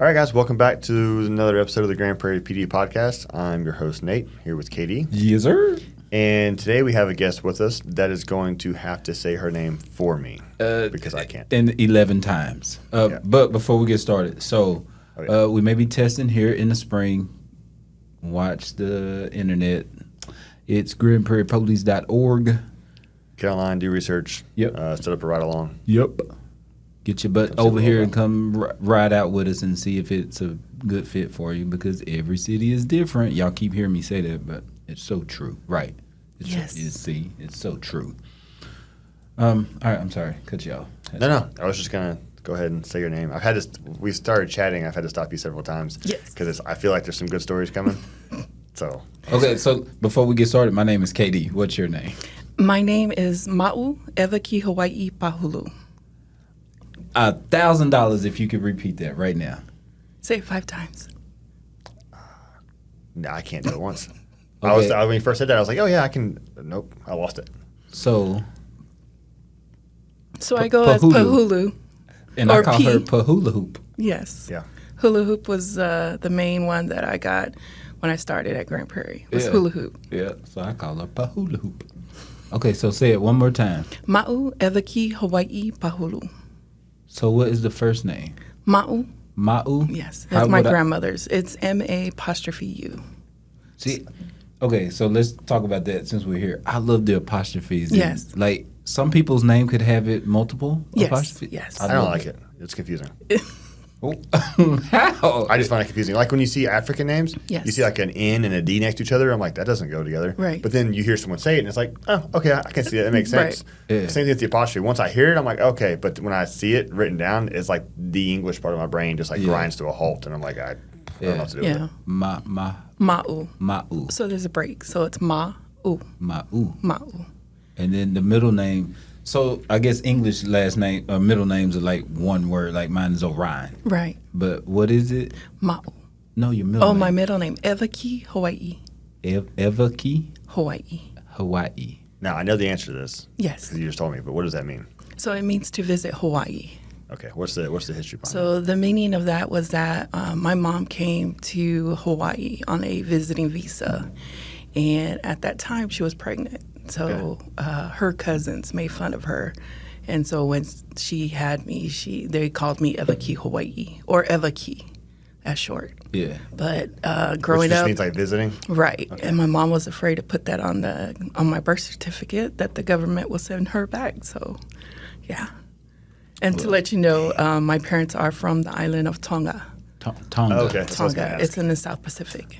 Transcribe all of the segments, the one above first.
All right, guys, welcome back to another episode of the Grand Prairie PD podcast. I'm your host, Nate, here with Katie. Yes, sir. And today we have a guest with us that is going to have to say her name for me because I can't. And 11 times. But before we get started, we may be testing here in the spring. Watch the internet. It's grandprairiepolice.org. Get online, do research, set up a ride-along. Yep. Get your butt over here and come ride out with us and see if it's a good fit for you, because every city is different. Y'all keep hearing me say that, but it's so true. Right. Yes. It's so true. All right, I'm sorry. Cut you off. No. I was just going to go ahead and say your name. We started chatting. I've had to stop you several times. Yes. Because I feel like there's some good stories coming. So. Okay, so before we get started, my name is KD. What's your name? My name is Ma-ough, Evaki Hawaii Pahulu. $1,000 if you could repeat that right now. Say it 5 times. No, I can't do it once. Okay. When you first said that, I was like, oh, yeah, I can. Nope, I lost it. So I go as Pahulu. And I call her Pahula Hoop. Yes. Yeah. Hula hoop was the main one that I got when I started at Grand Prairie. It was hula hoop. Yeah, so I call her Pahula Hoop. Okay, so say it one more time. Ma-ough, Evaki Hawaii Pahulu. So what is the first name? Ma-ough. Ma-ough? Yes, that's my grandmother's. It's M-A''U. See, okay, so let's talk about that since we're here. I love the apostrophes. Yes. Like, some people's name could have it multiple apostrophes. Yes. I don't like it. It's confusing. How? I just find it confusing. Like when you see African names, Yes. you see like an N and a D next to each other. I'm like, that doesn't go together. Right. But then you hear someone say it, and it's like, oh, okay, I can see that. It makes sense. Right. Yeah. Same thing with the apostrophe. Once I hear it, I'm like, okay. But when I see it written down, it's like the English part of my brain just like grinds to a halt, and I'm like, I don't know what to do with it. Ma-ough. Ma-ough. So there's a break. So it's Ma-ough. Ma-ough. Ma-ough. And then the middle name. So I guess English last name or middle names are like one word. Like mine is Orion. Right. But what is it? Ma-ough. No, your middle name. Oh, my middle name. Evaki Hawaii. Evaki Hawaii. Now, I know the answer to this. Yes. Because you just told me, but what does that mean? So it means to visit Hawaii. Okay, what's the history behind it? So the meaning of that was that my mom came to Hawaii on a visiting visa. And at that time, she was pregnant. So her cousins made fun of her. And so when she had me, they called me Evaki Hawaii, or Evaki, as short. Yeah. But growing Which just up, means like visiting? right. Okay. And my mom was afraid to put that on my birth certificate that the government will send her back. So, yeah. And to let you know, my parents are from the island of Tonga. Tonga. Oh, okay. That's what I was gonna Tonga. ask. It's in the South Pacific.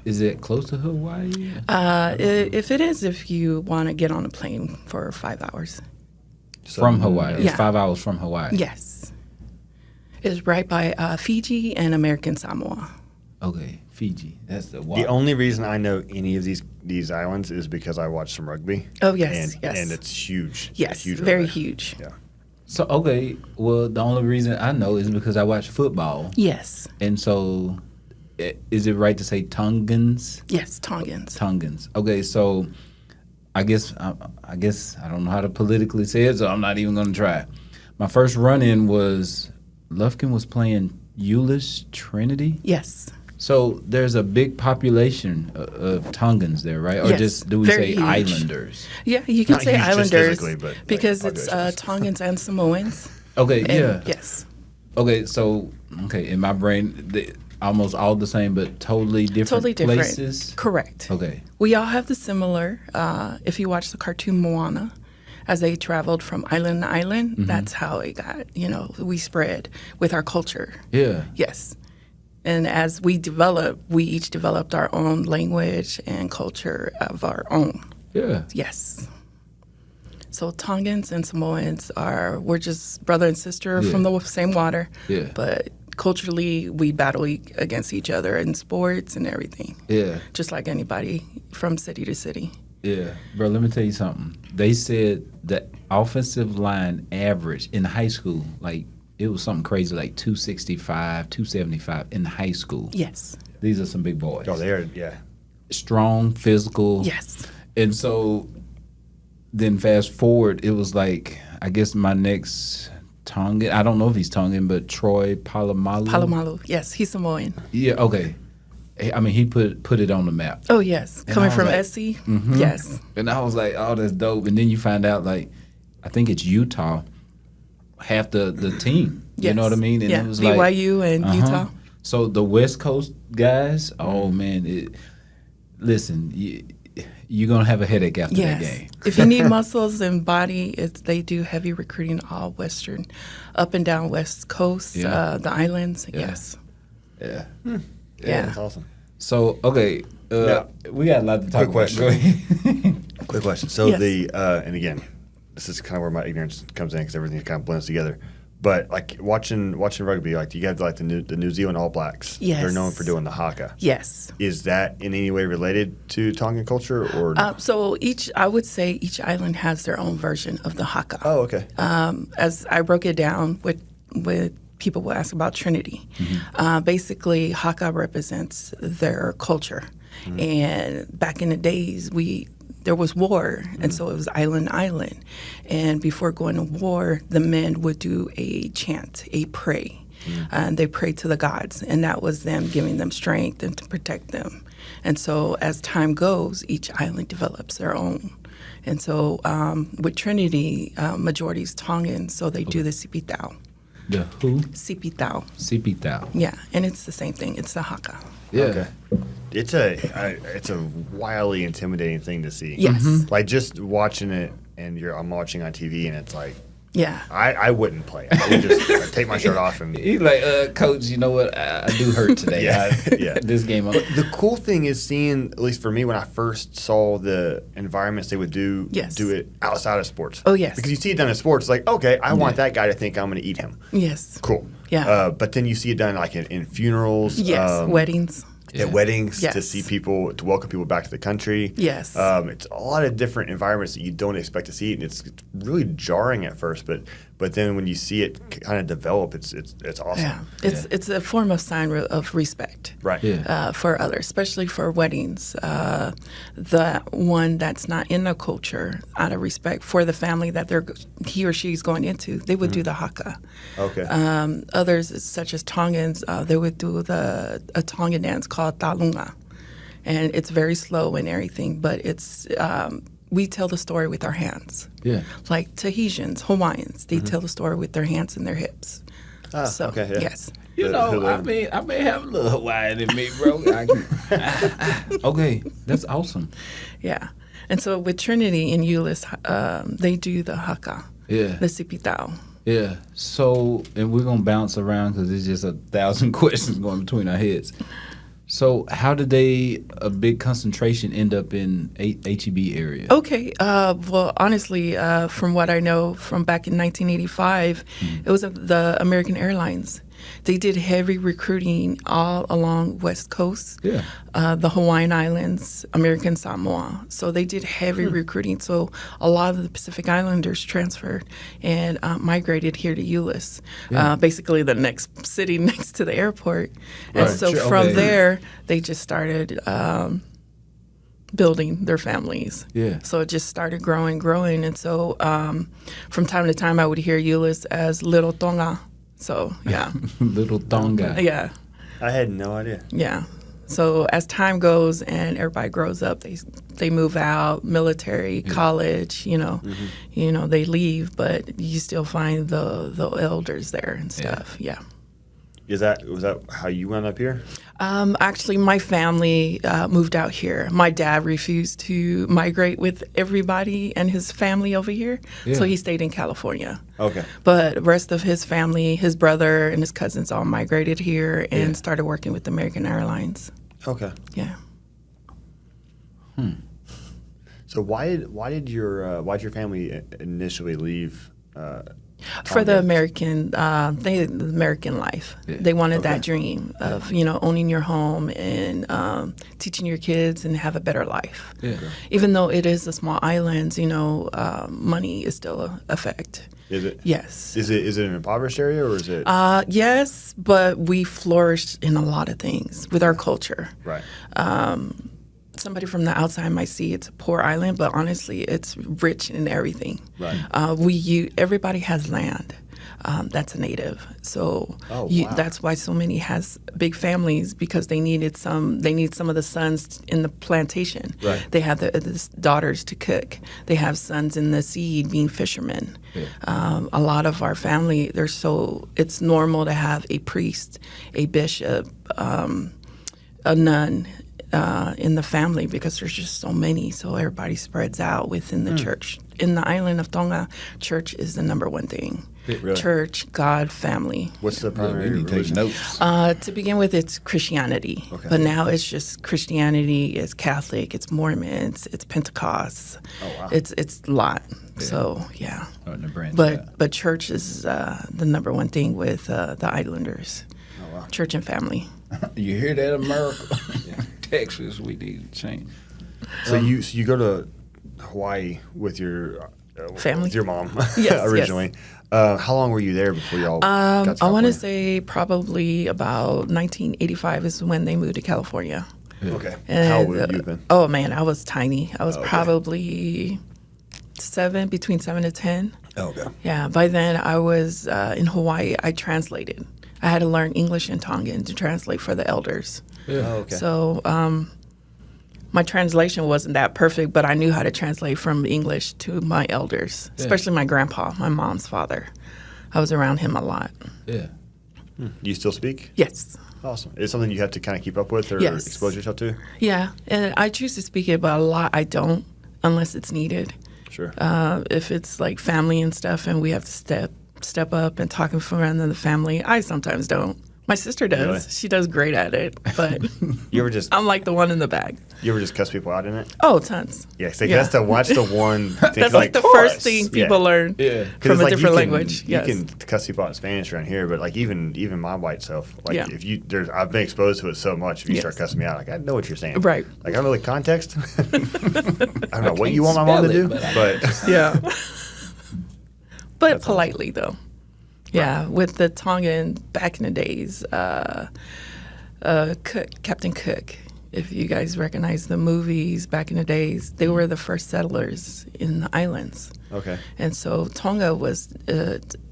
Is it close to Hawaii? If it is, if you want to get on a plane for 5 hours. From Hawaii. It's Yeah. 5 hours from Hawaii. Yes. It's right by Fiji and American Samoa. Okay, Fiji. That's the The water. only reason I know any of these islands is because I watch some rugby. Oh, yes, yes. And it's huge. Yes, huge very over there. huge. Yeah. So, okay, well, the only reason I know is because I watch football. Yes. And so, is it right to say Tongans? Yes, Tongans. Tongans. Okay, so I guess I don't know how to politically say it, so I'm not even going to try. My first run-in was Lufkin was playing Euless Trinity. Yes. So there's a big population of Tongans there, right? Or Yes, just do we very say huge. Islanders? Yeah, you can Not say huge just Islanders physically, but, like, because it's populations. Tongans and Samoans. Okay, And yeah. Yes. Okay, so in my brain, almost all the same, but totally different Totally different. places. Correct. Okay. We all have the similar. If you watch the cartoon Moana, as they traveled from island to island, Mm-hmm. that's how it got, we spread with our culture. Yeah. Yes. And as we each developed our own language and culture of our own. Yeah. Yes. So Tongans and Samoans we're just brother and sister from the same water. Yeah. But culturally, we battle against each other in sports and everything. Yeah. Just like anybody from city to city. Yeah. Bro, let me tell you something. They said the offensive line average in high school, like, it was something crazy, like 265, 275 in high school. Yes. These are some big boys. Oh, they are, yeah. Strong, physical. Yes. And so then fast forward, it was like, I guess my next Tongan. I don't know if he's Tongan, but Troy Polamalu. Palomalu, yes, he's Samoan. Yeah, okay. I mean, he put it on the map. Oh, yes. Coming from like, SC, yes. And I was like, oh, that's dope. And then you find out, like, I think it's Utah, half the team. Yes. You know what I mean? And yeah, it was BYU like, and Utah. So the West Coast guys, oh, man, listen, you're going to have a headache after that game. If you need muscles and body, they do heavy recruiting all Western, up and down West Coast, the islands, yes. Yeah. Yeah. That's awesome. So, okay, we got a lot to talk Quick about. question. Go ahead. Quick question. So Yes. and again, this is kind of where my ignorance comes in because everything kind of blends together. But like watching rugby, like you have like the New Zealand All Blacks. Yes. They're known for doing the haka. Yes. Is that in any way related to Tongan culture or? So I would say each island has their own version of the haka. Oh, okay. As I broke it down with people will ask about Trinity. Basically, haka represents their culture. And back in the days, there was war, and so it was island. And before going to war, the men would do a chant, a pray. And they prayed to the gods, and that was them giving them strength and to protect them. And so as time goes, each island develops their own. And so with Trinity, majority is Tongan, so they do the sipitao. The who? Sipitao. Sipitao. Yeah, and it's the same thing. It's the haka. Yeah. Okay. It's a wildly intimidating thing to see. Yes. Like just watching it, and I'm watching on TV, and it's like Yeah. I wouldn't play. I would just take my shirt off and. He's like, Coach, you know what? I do hurt today. Yeah. This game. The cool thing is seeing, at least for me, when I first saw the environments they would do it outside of sports. Oh, yes. Because you see it done in sports, it's like, okay, I want that guy to think I'm going to eat him. Yes. Cool. Yeah. But then you see it done like in funerals. Yes. Weddings. At weddings, to Yes. see people, to welcome people back to the country. Yes. It's a lot of different environments that you don't expect to see, and it's really jarring at first, but then when you see it kind of develop, it's awesome. Yeah. It's a form of sign of respect. Right. Yeah. For others, especially for weddings. The one that's not in the culture, out of respect for the family that he or she's going into, they would do the haka. Okay. Others, such as Tongans, they would do a Tongan dance called talunga. And it's very slow and everything, but it's we tell the story with our hands. Yeah. Like Tahitians, Hawaiians, they tell the story with their hands and their hips. So, okay, yeah. yes. You know, I may have a little Hawaiian in me, bro. Okay, that's awesome. Yeah. And so with Trinity and Euless, they do the haka, Yeah. the sipitao. Yeah. So, and we're going to bounce around because there's just 1,000 questions going between our heads. So, how did a big concentration end up in HEB area? Okay. Well, honestly, from what I know from back in 1985, it was the American Airlines. They did heavy recruiting all along West Coast, the Hawaiian Islands, American Samoa. So they did heavy recruiting. So a lot of the Pacific Islanders transferred and migrated here to Euless, basically the next city next to the airport. And so from there, they just started building their families. Yeah. So it just started growing. And so from time to time, I would hear Euless as Little Tonga. So, yeah. Little Tonga. Yeah. I had no idea. Yeah. So as time goes and everybody grows up, they move out, military, college, you know, they leave, but you still find the elders there and stuff. Yeah. Was that how you wound up here? Actually, my family moved out here. My dad refused to migrate with everybody and his family over here, so he stayed in California. Okay. But the rest of his family, his brother and his cousins all migrated here and started working with American Airlines. Okay. Yeah. So why did your family initially leave? For the American, the American life. Yeah. They wanted that dream of, owning your home and teaching your kids and have a better life. Yeah. Even though it is a small island, money is still a fact. Is it? Yes. Is it an impoverished area or is it? Yes, but we flourish in a lot of things with our culture. Right. Somebody from the outside might see it's a poor island, but honestly, it's rich in everything. Right. Everybody has land. that's a native. So Oh, wow. that's why so many has big families, because they need some of the sons in the plantation. Right. They have the daughters to cook. They have sons in the seed being fishermen. Yeah. A lot of our family, it's normal to have a priest, a bishop, a nun in the family, because there's just so many. So everybody spreads out within the church. In the island of Tonga, church is the number one thing. Really? Church, God, family. What's the We primary need to take religion? notes. To begin with, it's Christianity. Okay. But now it's just Christianity, it's Catholic, it's Mormons, it's Pentecost. Oh, wow. It's a lot. So, yeah. Starting to branch out. But church is the number one thing with the Islanders. Oh, wow. Church and family. You hear that, America? Texas, we need to change. So you go to Hawaii with your Family? with your mom Yes, originally. How long were you there before y'all got to I want California? to say probably about 1985 is when they moved to California. Okay. And, How old would you have been? Oh man, I was tiny. I was Okay. probably between 7 to 10. Oh, okay. Yeah, by then I was in Hawaii. I translated. I had to learn English and Tongan to translate for the elders. Yeah. Oh, okay. So my translation wasn't that perfect, but I knew how to translate from English to my elders, especially my grandpa, my mom's father. I was around him a lot. Yeah. Do you still speak? Yes. Awesome. Is it something you have to kind of keep up with or Yes. expose yourself to? Yeah, and I choose to speak it, but a lot I don't unless it's needed. Sure. If it's like family and stuff, and we have to step up and talk in front of the family, I sometimes don't. My sister does. Really? She does great at it, but You ever just I'm like the one in the back. cuss people out in it? Oh, tons. Yeah, so Yeah. that's the one thing. That's like the first thing people learn Yeah. 'Cause from it's a like you different can- language. Yes. You can cuss people out in Spanish around here, but like even my white self, like Yeah. if I've been exposed to it so much. If you Yes. start cussing me out, like I know what you're saying, Right. Like I don't know the context. I don't know what can't you want my mom to spell do, it, but Yeah. But That's politely, though. Yeah, with the Tongan back in the days, Captain Cook, if you guys recognize the movies back in the days, they were the first settlers in the islands. okay. And so Tonga was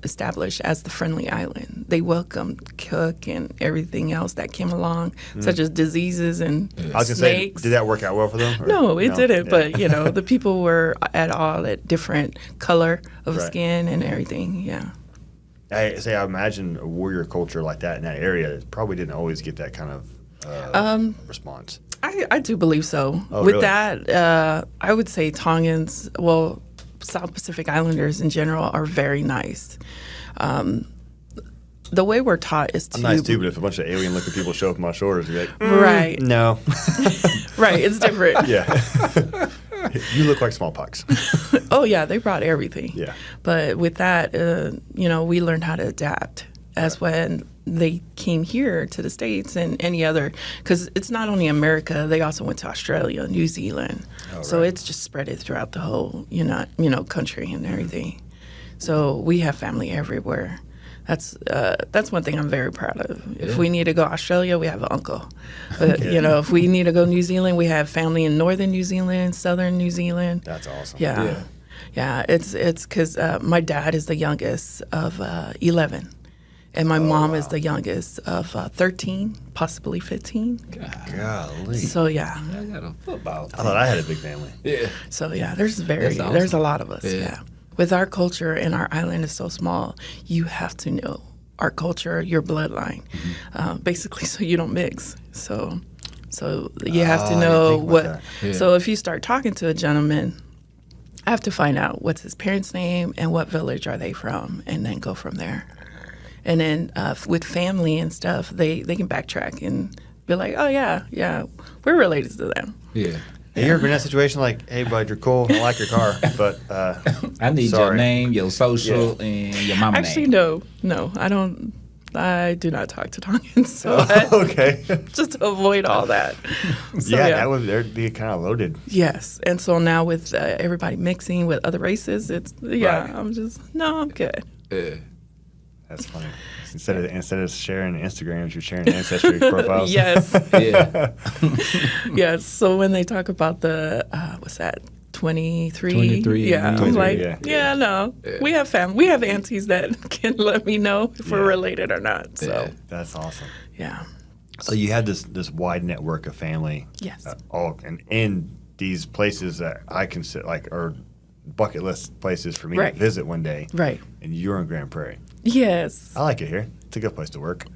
established as the friendly island. They welcomed Cook and everything else that came along, such as diseases and I was gonna say, snakes. did that work out well for them? or- No, it didn't. Yeah. But the people were at different color of Right. skin and everything. Yeah. I imagine a warrior culture like that in that area probably didn't always get that kind of response. I do believe so. Oh, With really? that, I would say Tongans, well, South Pacific Islanders in general are very nice. The way we're taught is to I'm nice too, but if a bunch of alien-looking people show up on my shoulders, you're like, right, no. right. It's different. Yeah. You look like smallpox. Oh yeah, they brought everything. Yeah. But with that, we learned how to adapt. As when they came here to the States and any other, because it's not only America, they also went to Australia, New Zealand. So right. it's just spread it throughout the whole, country and everything. So we have family everywhere. That's one thing I'm very proud of. If we need to go Australia, we have an uncle. If we need to go New Zealand, we have family in northern New Zealand, southern New Zealand. That's awesome. Yeah. Yeah, it's because my dad is the youngest of 11, and my mom is the youngest of 13, possibly 15. Golly. So yeah, I got a football I thought I had a big family. Yeah. so yeah, there's That's awesome. there's a lot of us. Yeah. Yeah. With our culture and our island is so small, you have to know our culture, your bloodline, basically, so you don't mix. So you have to I didn't know think about what. that. Yeah. So if you start talking to a gentleman, I have to find out what's his parents' name and what village are they from, and then go from there. And then with family and stuff, they can backtrack and be like, oh yeah, we're related to them. Yeah. Have you ever been in that situation like, hey, bud, you're cool. I like your car, but I need your sorry. name, your social, and your mama Actually, name. no, I don't. I do not talk to Tongans, so okay. just to avoid all that. So, Yeah, there'd be kind of loaded. Yes, and so now with everybody mixing with other races, it's Right. I'm good. Yeah. That's funny. Instead of sharing Instagrams, you're sharing ancestry profiles. Yes, Yeah. yes. So when they talk about the what's that, 23. 23, Yeah, I'm 23, like, yeah. yeah, no. We have family. We have aunties that can let me know if we're Yeah. related or not. So, That's awesome. yeah. So you had this wide network of family, Yes. all and in these places that I consider are bucket list places for me Right. to visit one day. Right. And you're in Grand Prairie. Yes. I like it here. It's a good place to work.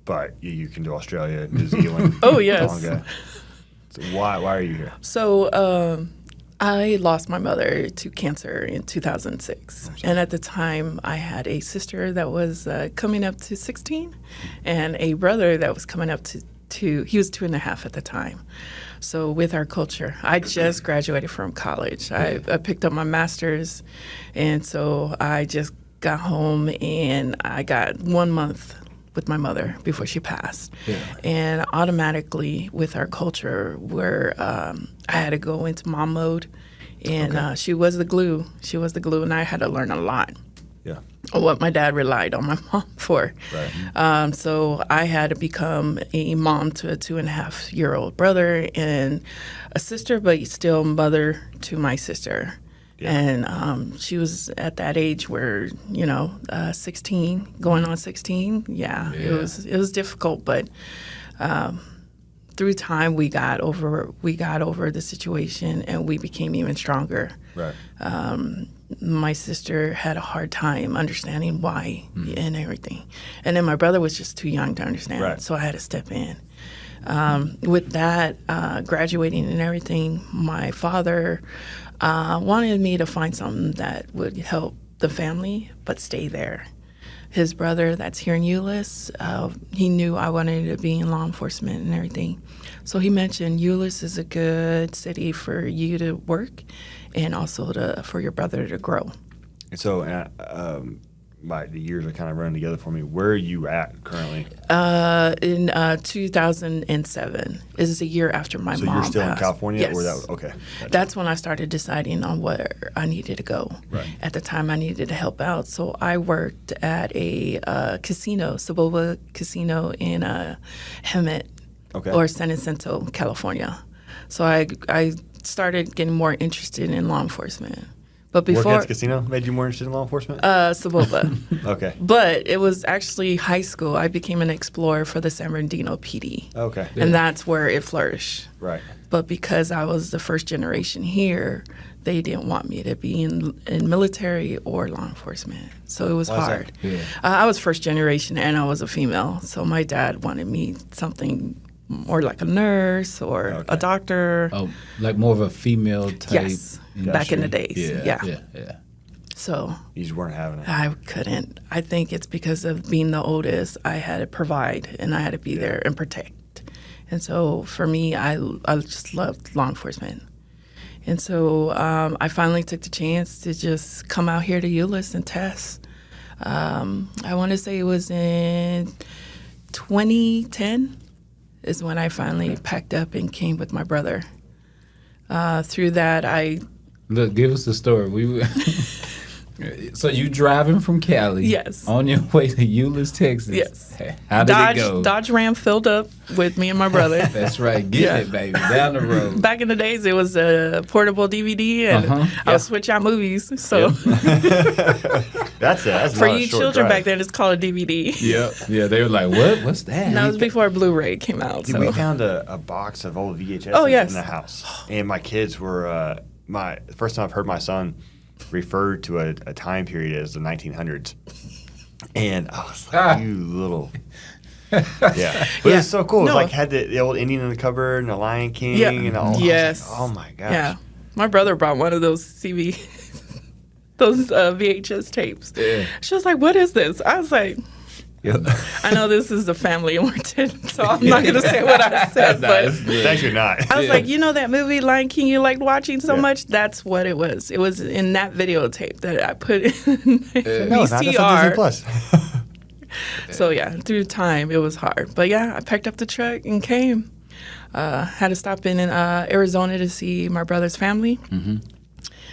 But you can do Australia, New Zealand, Oh, yes. Tonga. So why are you here? So I lost my mother to cancer in 2006. And at the time, I had a sister that was coming up to 16 and a brother that was coming up to 2. He was 2.5 at the time. So with our culture, I just graduated from college. I picked up my master's. And so I just got home and I got 1 month with my mother before she passed. Yeah. And automatically with our culture where I had to go into mom mode and she was the glue. She was the glue and I had to learn a lot Yeah. of what my dad relied on my mom for. Right. So I had to become a mom to a 2.5-year-old brother and a sister, but still mother to my sister. Yeah. And she was at that age where 16, going on 16. Yeah, Yeah. it was difficult, but through time we got over the situation and we became even stronger. Right. My sister had a hard time understanding why and everything, and then my brother was just too young to understand, Right. so I had to step in. With that, graduating and everything, my father wanted me to find something that would help the family, but stay there. His brother that's here in Euless, he knew I wanted to be in law enforcement and everything. So he mentioned Euless is a good city for you to work and also for your brother to grow. And so the years are kind of running together for me. Where are you at currently? In 2007 is a year after my So mom you're still passed. in California? Yes. Or that, okay. Gotcha. That's when I started deciding on where I needed to go. Right. At the time, I needed to help out. So I worked at a casino, Saboba Casino in Hemet Okay. or San Jacinto, California. So I started getting more interested in law enforcement. But Working before at the casino made you more interested in law enforcement? Saboba. Okay. But it was actually high school. I became an explorer for the San Bernardino PD. Okay. And that's where it flourished. Right. But because I was the first generation here, they didn't want me to be in military or law enforcement. So it was Why is that? hard. Yeah. I was first generation and I was a female. So my dad wanted me something more like a nurse or Okay. a doctor. Oh, like more of a female type. Yes, back in the days. Yeah. Yeah. Yeah. So You just weren't having it. I couldn't. I think it's because of being the oldest. I had to provide and I had to be there and protect. And so for me, I just loved law enforcement. And so I finally took the chance to just come out here to Euless and test. I want to say it was in 2010 is when I finally packed up and came with my brother. Through that, Look, give us the story. So you driving from Cali? Yes. On your way to Euless, Texas? Yes. How did it go? Dodge Ram filled up with me and my brother. That's right. Get Yeah. it, baby. Down the road. Back in the days, it was a portable DVD, and I would switch out movies. So That's for not a you short children drive. back then, it's called a DVD. Yeah. Yeah. They were like, "What? What's that?" And that was before Blu-ray came out. Dude, So we found a box of old VHS Oh, yes. in the house, and my kids were the first time I've heard my son referred to a time period as the 1900s, and I was like, "You little." Yeah, but it was so cool. It No. was like had the old Indian in the cupboard and the Lion King Yeah. and all. Yes. I was like, oh my gosh. yeah, my brother brought one of those those VHS tapes. Yeah. She was like, "What is this?" I was like, Yeah. "I know this is the family oriented, so I'm not going to say what I said." Nah, But it's good. Thanks, you're not. I was Yeah. like, you know that movie Lion King you liked watching so Yeah. much? That's what it was. It was in that videotape that I put in No, it's not. That's on Disney VCR. Plus. So yeah, through time it was hard. But yeah, I packed up the truck and came. Had to stop in Arizona to see my brother's family. Mm-hmm.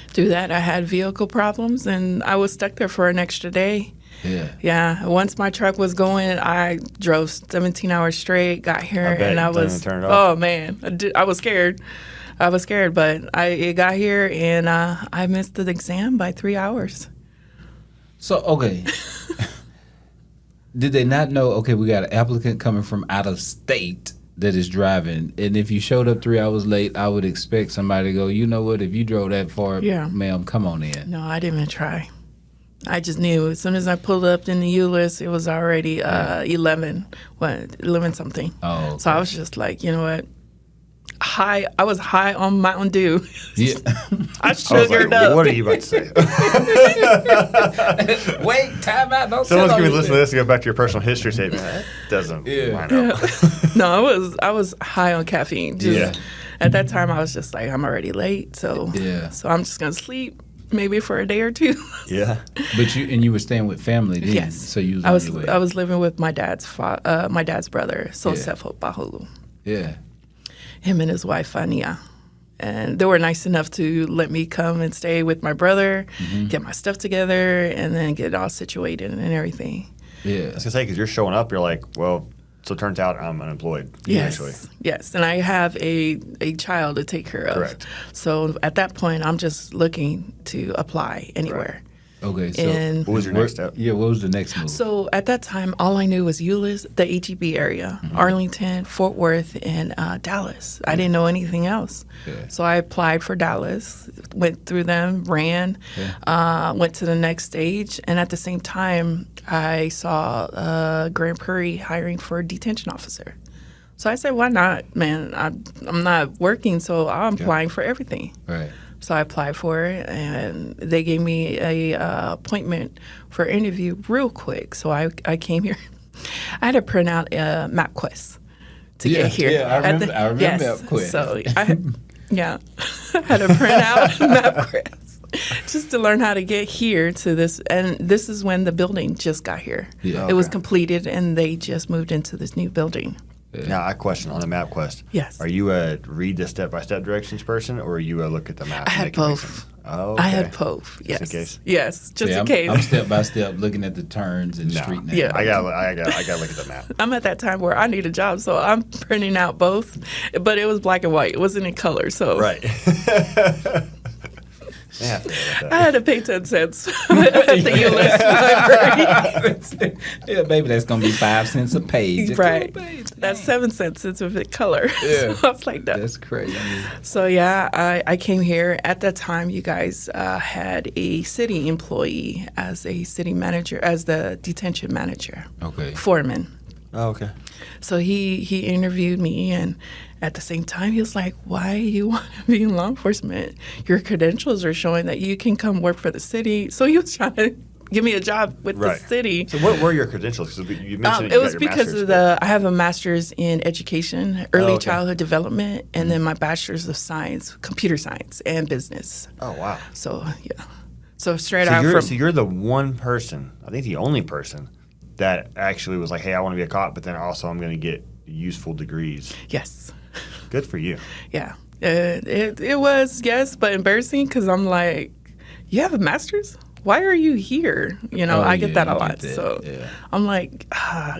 Through that, I had vehicle problems and I was stuck there for an extra day. Yeah. Yeah, once my truck was going, I drove 17 hours straight, got here, I bet and I you didn't was, turn it off. oh man, I was scared. I was scared, but it got here, and I missed the exam by 3 hours. So, okay. Did they not know, okay, we got an applicant coming from out of state that is driving, and if you showed up 3 hours late, I would expect somebody to go, you know what, if you drove that far, ma'am, come on in. No, I didn't even try. I just knew as soon as I pulled up in the ULIS, it was already 11 something. Oh, okay. So I was just like, you know what? I was high on Mountain Dew. Yeah. I sugared up. What are you about to say? Wait, time out. Don't Someone's tell going to be me listening to this and go back to your personal history statement. That doesn't line up. No, I was high on caffeine. At that time, I was just like, I'm already late, so I'm just gonna sleep maybe for a day or two. Yeah. But you were staying with family, didn't Yes. you? So you was on your way. I was living with my dad's brother, Sosefo Bahulu. Yeah. Him and his wife Fania. And they were nice enough to let me come and stay with my brother, get my stuff together, and then get it all situated and everything. Yeah. I was going to say, because you're showing up, you're like, well, so it turns out I'm unemployed. Yes, and I have a child to take care of. Correct. So at that point, I'm just looking to apply anywhere. Okay, so And what was your next step? Yeah, what was the next move? so at that time, all I knew was ULIS, the HEB area, Arlington, Fort Worth, and Dallas. I didn't know anything else. Yeah. So I applied for Dallas, went through them, ran, went to the next stage, and at the same time, I saw Grand Prairie hiring for a detention officer. So I said, why not, man? I'm not working, so I'm applying for everything. Right. So I applied for it, and they gave me a appointment for an interview real quick. So I came here. I had to print out a MapQuest to get here. Yeah, I remember MapQuest. So I had to print out MapQuest just to learn how to get here to this. And this is when the building just got here. Yeah. It was completed, and they just moved into this new building. Yeah. Now, I question on the MapQuest. Yes. Are you a read the step-by-step directions person, or are you a look at the map? I and had make it make both. sense? Oh, okay. I had both. Yes. Just in case? Yes, just in I'm case. step by step looking at the turns and street names. Yeah. I gotta look at the map. I'm at that time where I need a job, so I'm printing out both. But it was black and white. It wasn't in color, so Right. Yeah, I forgot about I that. had to pay 10 cents at the ULIS library. Yeah, baby, that's gonna be 5 cents a page. Right. A page. That's 7 cents since it's in color. Yeah. So I was like, no. That's crazy. So yeah, I came here. At that time, you guys had a city employee as a city manager, as the detention manager, Okay. foreman. Oh, okay. So he interviewed me, and at the same time, he was like, why you want to be in law enforcement? Your credentials are showing that you can come work for the city. So he was trying to give me a job with the city. So what were your credentials? 'Cause you mentioned It was because of I have a master's in education, early okay. childhood development, and then my bachelor's of science, computer science, and business. Oh, wow. So, yeah. So straight So out you're, from... so you're the one person, I think the only person, that actually was like, hey, I want to be a cop, but then also I'm going to get useful degrees. Yes. Good for you. Yeah. It was, yes, but embarrassing because I'm like, you have a master's? Why are you here? You know, I get that a lot. So I'm like,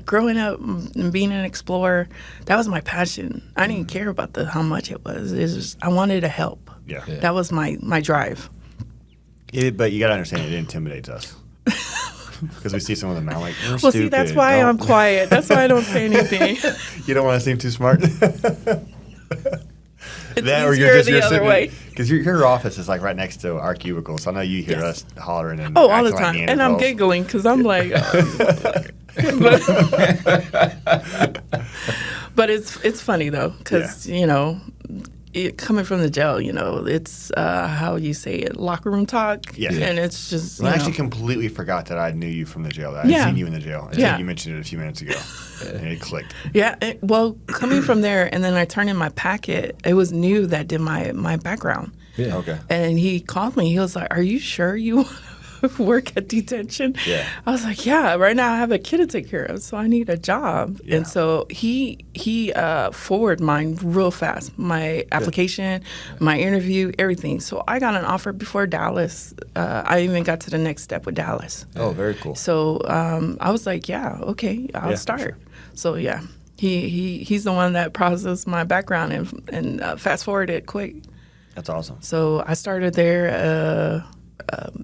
growing up and being an explorer, that was my passion. I didn't care about how much it was. It's just, I wanted to help. Yeah. That was my drive. But you got to understand, it intimidates us. Because we see some of them now, like, we're Well, stupid. see, that's why I'm quiet. That's why I don't say anything. You don't want to seem too smart? It's easier the other way. Because your office is like right next to our cubicle, so I know you hear us hollering and all the acting time. like And I'm Neanderthals. giggling because I'm like, but it's funny though, because you know, coming from the jail, you know, it's how you say it, locker room talk. Yeah. And it's just. Well, I actually completely forgot that I knew you from the jail. That I'd seen you in the jail. I think you mentioned it a few minutes ago. And it clicked. Yeah. Well, coming from there, and then I turned in my packet. It was new that did my background. Yeah. Okay. And he called me. He was like, "Are you sure you want to work at detention?" Yeah. I was like, "Yeah. Right now I have a kid to take care of, so I need a job." Yeah. And so he forwarded mine real fast. My application, my interview, everything. So I got an offer before Dallas. I even got to the next step with Dallas. Oh, very cool. So I was like, "Yeah, okay, I'll start." Sure. So yeah. He's the one that processed my background and fast forwarded quick. That's awesome. So I started there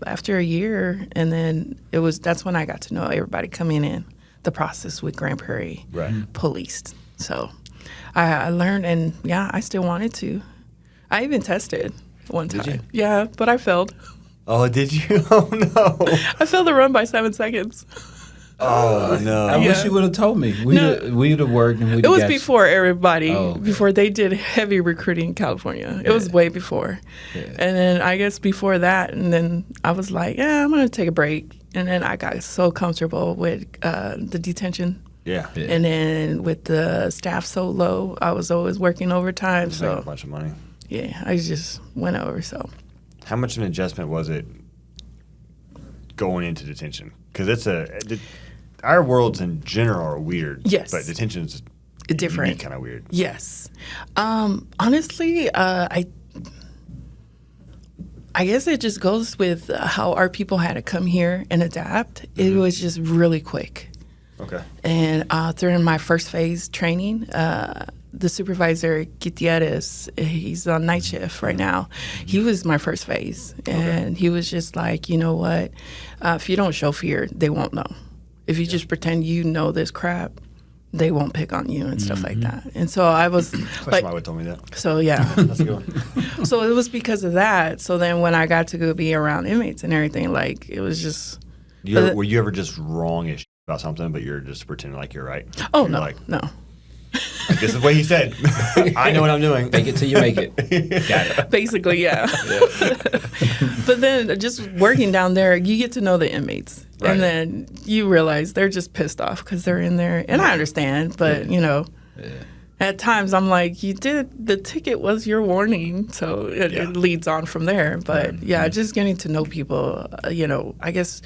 after a year, and then that's when I got to know everybody coming in the process with Grand Prairie Police. So I learned, and I still wanted to. I even tested one time. Did you? Yeah, but I failed. Oh, did you? Oh no! I failed the run by 7 seconds. Oh no! I wish you would have told me. We'd have worked and we'd It have was got before everybody, okay. before they did heavy recruiting in California. It was way before. Yeah. And then I guess before that, and then I was like, I'm going to take a break. And then I got so comfortable with the detention. Yeah. And then with the staff so low, I was always working overtime. Making So a bunch of money. yeah, I just went over. So How much of an adjustment was it going into detention? Because our worlds in general are weird. Yes. But detention's different. kind of weird. Yes. Honestly, I guess it just goes with how our people had to come here and adapt. It was just really quick. Okay. And during my first phase training, the supervisor, Gutierrez, he's on night shift right now. He was my first phase. And he was just like, you know what? If you don't show fear, they won't know. If you just pretend you know this crap, they won't pick on you and stuff like that. And so I was like, Why would told me that? so yeah. That's a good one. So it was because of that. So then when I got to go be around inmates and everything, like it was just. Were you ever just wrong as about something, but you're just pretending like you're right? Oh, You're no, like, no. this is what he said. I know what I'm doing. Fake it till you make it. Got it. Basically, yeah. But then just working down there, you get to know the inmates. Right. And then you realize they're just pissed off because they're in there. And I understand, but, at times I'm like, the ticket was your warning. So it leads on from there. But just getting to know people, I guess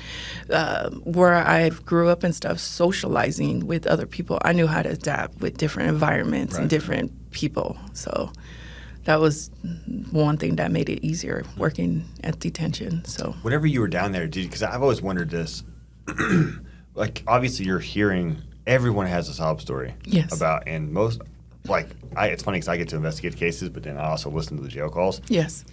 where I grew up and stuff, socializing with other people, I knew how to adapt with different environments and different people. So that was one thing that made it easier working at detention. So Whenever you were down there, because I've always wondered this, like obviously you're hearing everyone has a sob story. Yes. About, and most, it's funny because I get to investigate cases, but then I also listen to the jail calls. yes.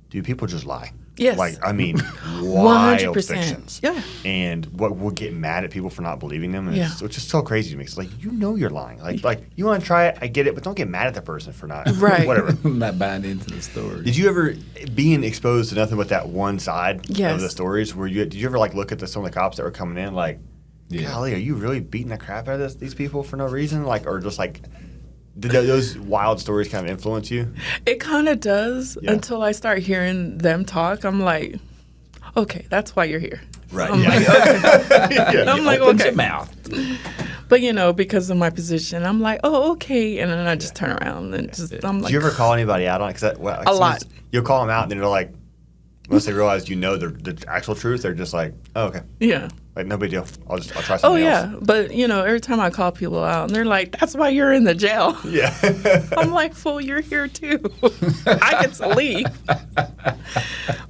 Do people just lie? Yes. Wild 100%. fictions. Yeah. And we'll get mad at people for not believing them. And Yeah. it's just so crazy to me. It's like, you're lying. Like you want to try it, I get it, but don't get mad at the person for not. Right. Whatever. I'm not buying into the story. Did you ever, being exposed to nothing but that one side Yes. of the stories, did you ever look at some of the cops that were coming in golly, are you really beating the crap out of these people for no reason? Or just did those wild stories kind of influence you? It kind of does until I start hearing them talk. I'm like, okay, that's why you're here. Right. I'm I'm like, Open okay. your mouth. But because of my position, I'm like, oh, okay, and then I just turn around and I'm like, Do you ever call anybody out on it? A lot. You'll call them out, and then they're like, once they realize the actual truth, they're just like, oh, okay. yeah. No big deal. I'll try Oh something yeah, else. but every time I call people out, and they're like, "That's why you're in the jail." Yeah. I'm like, "Fool, you're here too. I get to leave."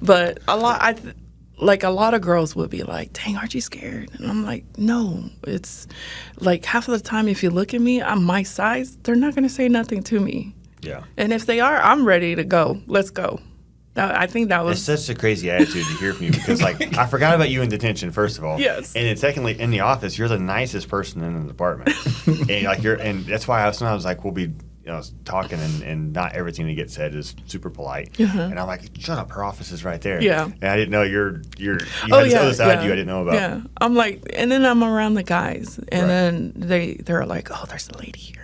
But a lot of girls would be like, "Dang, aren't you scared?" And I'm like, "No." It's like half of the time, if you look at me, I'm my size. They're not going to say nothing to me. Yeah. And if they are, I'm ready to go. Let's go. I think that was It's such a crazy attitude to hear from you because, I forgot about you in detention, first of all. Yes. And then secondly, in the office, you're the nicest person in the department. And that's why sometimes we'll be talking and not everything that gets said is super polite. And I'm like, shut up, her office is right there. Yeah. And I didn't know you had this other side to you I didn't know about. Yeah. I'm like, and then I'm around the guys, and then they're like, oh, there's a lady here.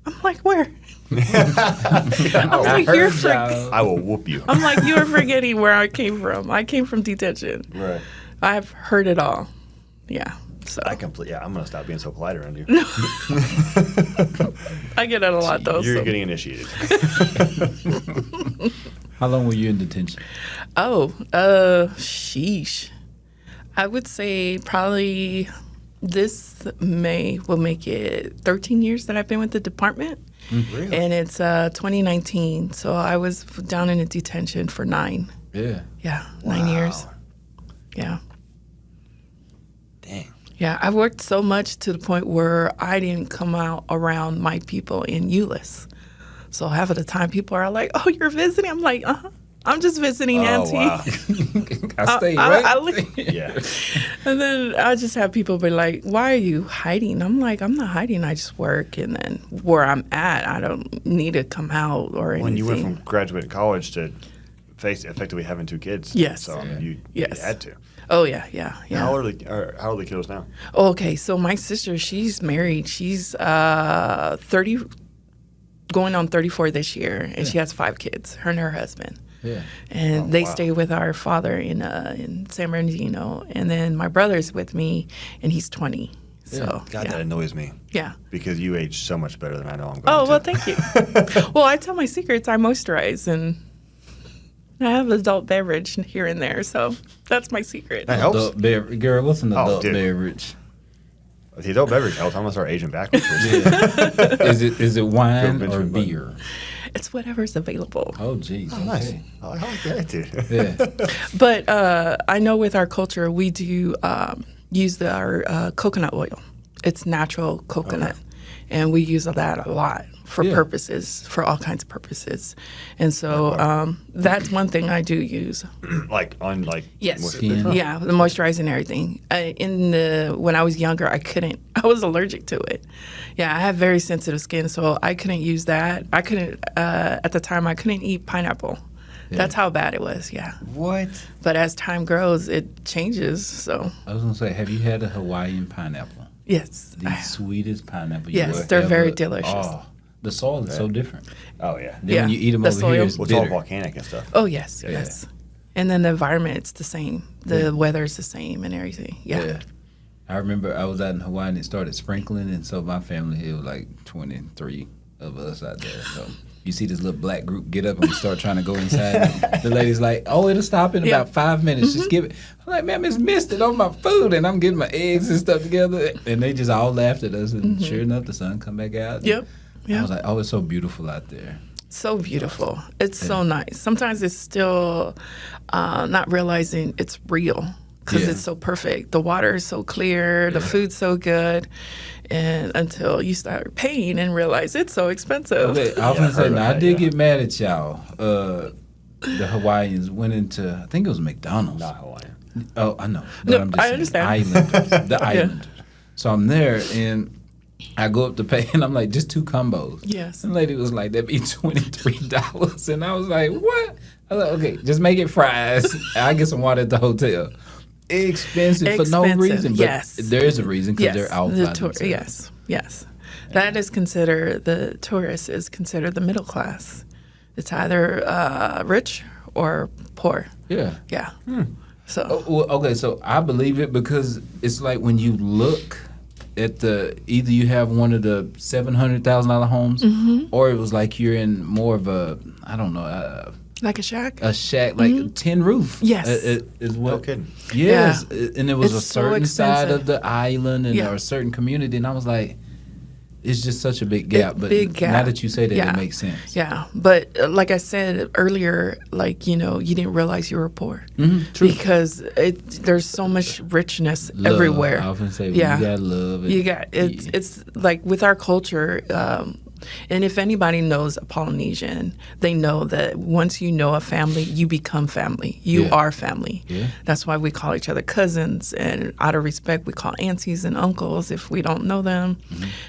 I'm like, where? I'm like, I will whoop you. I'm like, you're forgetting where I came from. I came from detention. Right. I've heard it all. Yeah. So I'm going to stop being so polite around you. I get it a lot, though. You're so. getting initiated. How long were you in detention? Oh, sheesh. I would say probably this May will make it 13 years that I've been with the department. Really? And it's 2019. So I was down in a detention for 9. Yeah. Yeah, 9 years. Yeah. Dang. Yeah, I worked so much to the point where I didn't come out around my people in Euless. So half of the time people are like, oh, you're visiting? I'm like, uh-huh. I'm just visiting Auntie. Wow. I stay right. I leave. Yeah. And then I just have people be like, why are you hiding? I'm like, I'm not hiding. I just work. And then where I'm at, I don't need to come out or anything. When you went from graduating college to effectively having 2 kids. Yes. So Yeah. you Yes. had to. Oh, yeah. How old are the kiddos now? Okay, so my sister, she's married. She's 30, going on 34 this year, and she has 5 kids, her and her husband. Yeah. And they wow. stay with our father in San Bernardino. And then my brother's with me, and he's 20. So, God, yeah. that annoys me. Yeah. Because you age so much better than I know I'm going Oh, to. well, thank you. Well, I tell my secrets. I moisturize, and I have adult beverage here and there. So that's my secret. That helps. Adult beverage. Girl, what's an adult dude. beverage? The adult beverage helps. I'm going to start aging backwards. Is it wine Benjamin or Button. beer? It's whatever's available. Oh, geez. Oh, nice. Okay. I like that, dude. Yeah. But I know with our culture, we do use our coconut oil. It's natural coconut. And we use that a lot for Yeah. purposes, for all kinds of purposes. And so that's one thing I do use. Like on like Yes. Skin. Yeah, the moisturizer and everything. When I was younger, I was allergic to it. Yeah, I have very sensitive skin, so I couldn't use that. I couldn't, at the time, I couldn't eat pineapple. That's how bad it was, yeah. What? But as time grows, it changes, so I was going to say, have you had a Hawaiian pineapple? yes. The sweetest pineapple Yes, you will they're ever- very delicious. Oh, the soil is so different. Oh yeah. Then Yeah, when you eat them the over soil. here, it's Well, it's all bitter. volcanic and stuff. Oh, yes, Yeah. yes. And then the environment, it's the same. The weather's the same and everything. Yeah. I remember I was out in Hawaii and it started sprinkling, and so my family here was like 23 of us out there. So you see this little black group get up and we start trying to go inside. And the lady's like, "Oh, it'll stop in Yeah. about 5 minutes. Just give it." I'm like, "Ma'am, it's misted on my food," and I'm getting my eggs and stuff together, and they just all laughed at us. And sure enough, the sun come back out. Yep. I Yeah. was like, "Oh, it's so beautiful out there." So beautiful. It's so nice. Sometimes it's still not realizing it's real because Yeah. it's so perfect. The water is so clear. The food's so good. And until you start paying and realize it's so expensive. Okay, I was gonna say, heard now I about did that, yeah. get mad at y'all. The Hawaiians went into, I think it was McDonald's. Not Hawaiian. Oh, I know. But No, I'm just I saying, understand. Islanders, the Islanders. So I'm there and I go up to pay and I'm like, just 2 combos. Yes. And the lady was like, that'd be $23. And I was like, what? I was like, okay, just make it fries. I'll get some water at the hotel. Expensive for no Expensive, reason. But yes. there is a reason because Yes. they're out by themselves. Yes. That is considered, the tourist is considered the middle class. It's either rich or poor. Yeah. Yeah. So. Oh, well, okay, so I believe it because it's like when you look at either you have one of the $700,000 homes, or it was like you're in more of a, I don't know, Like a shack? a shack, like tin roof. Yes. Is what. No kidding. Yes, and it was It's a so certain side expensive. of the island and Yeah. or a certain community, and I was like, it's just such a big gap. But big gap. now that you say that, Yeah. it makes sense. Yeah, but like I said earlier, like you didn't realize you were poor True. because there's so much richness Love. everywhere. I often say, Yeah. you gotta love it. You got it's like with our culture, and if anybody knows a Polynesian, they know that once you know a family, you become family. You Yeah. are family. Yeah. That's why we call each other cousins, and out of respect, we call aunties and uncles if we don't know them.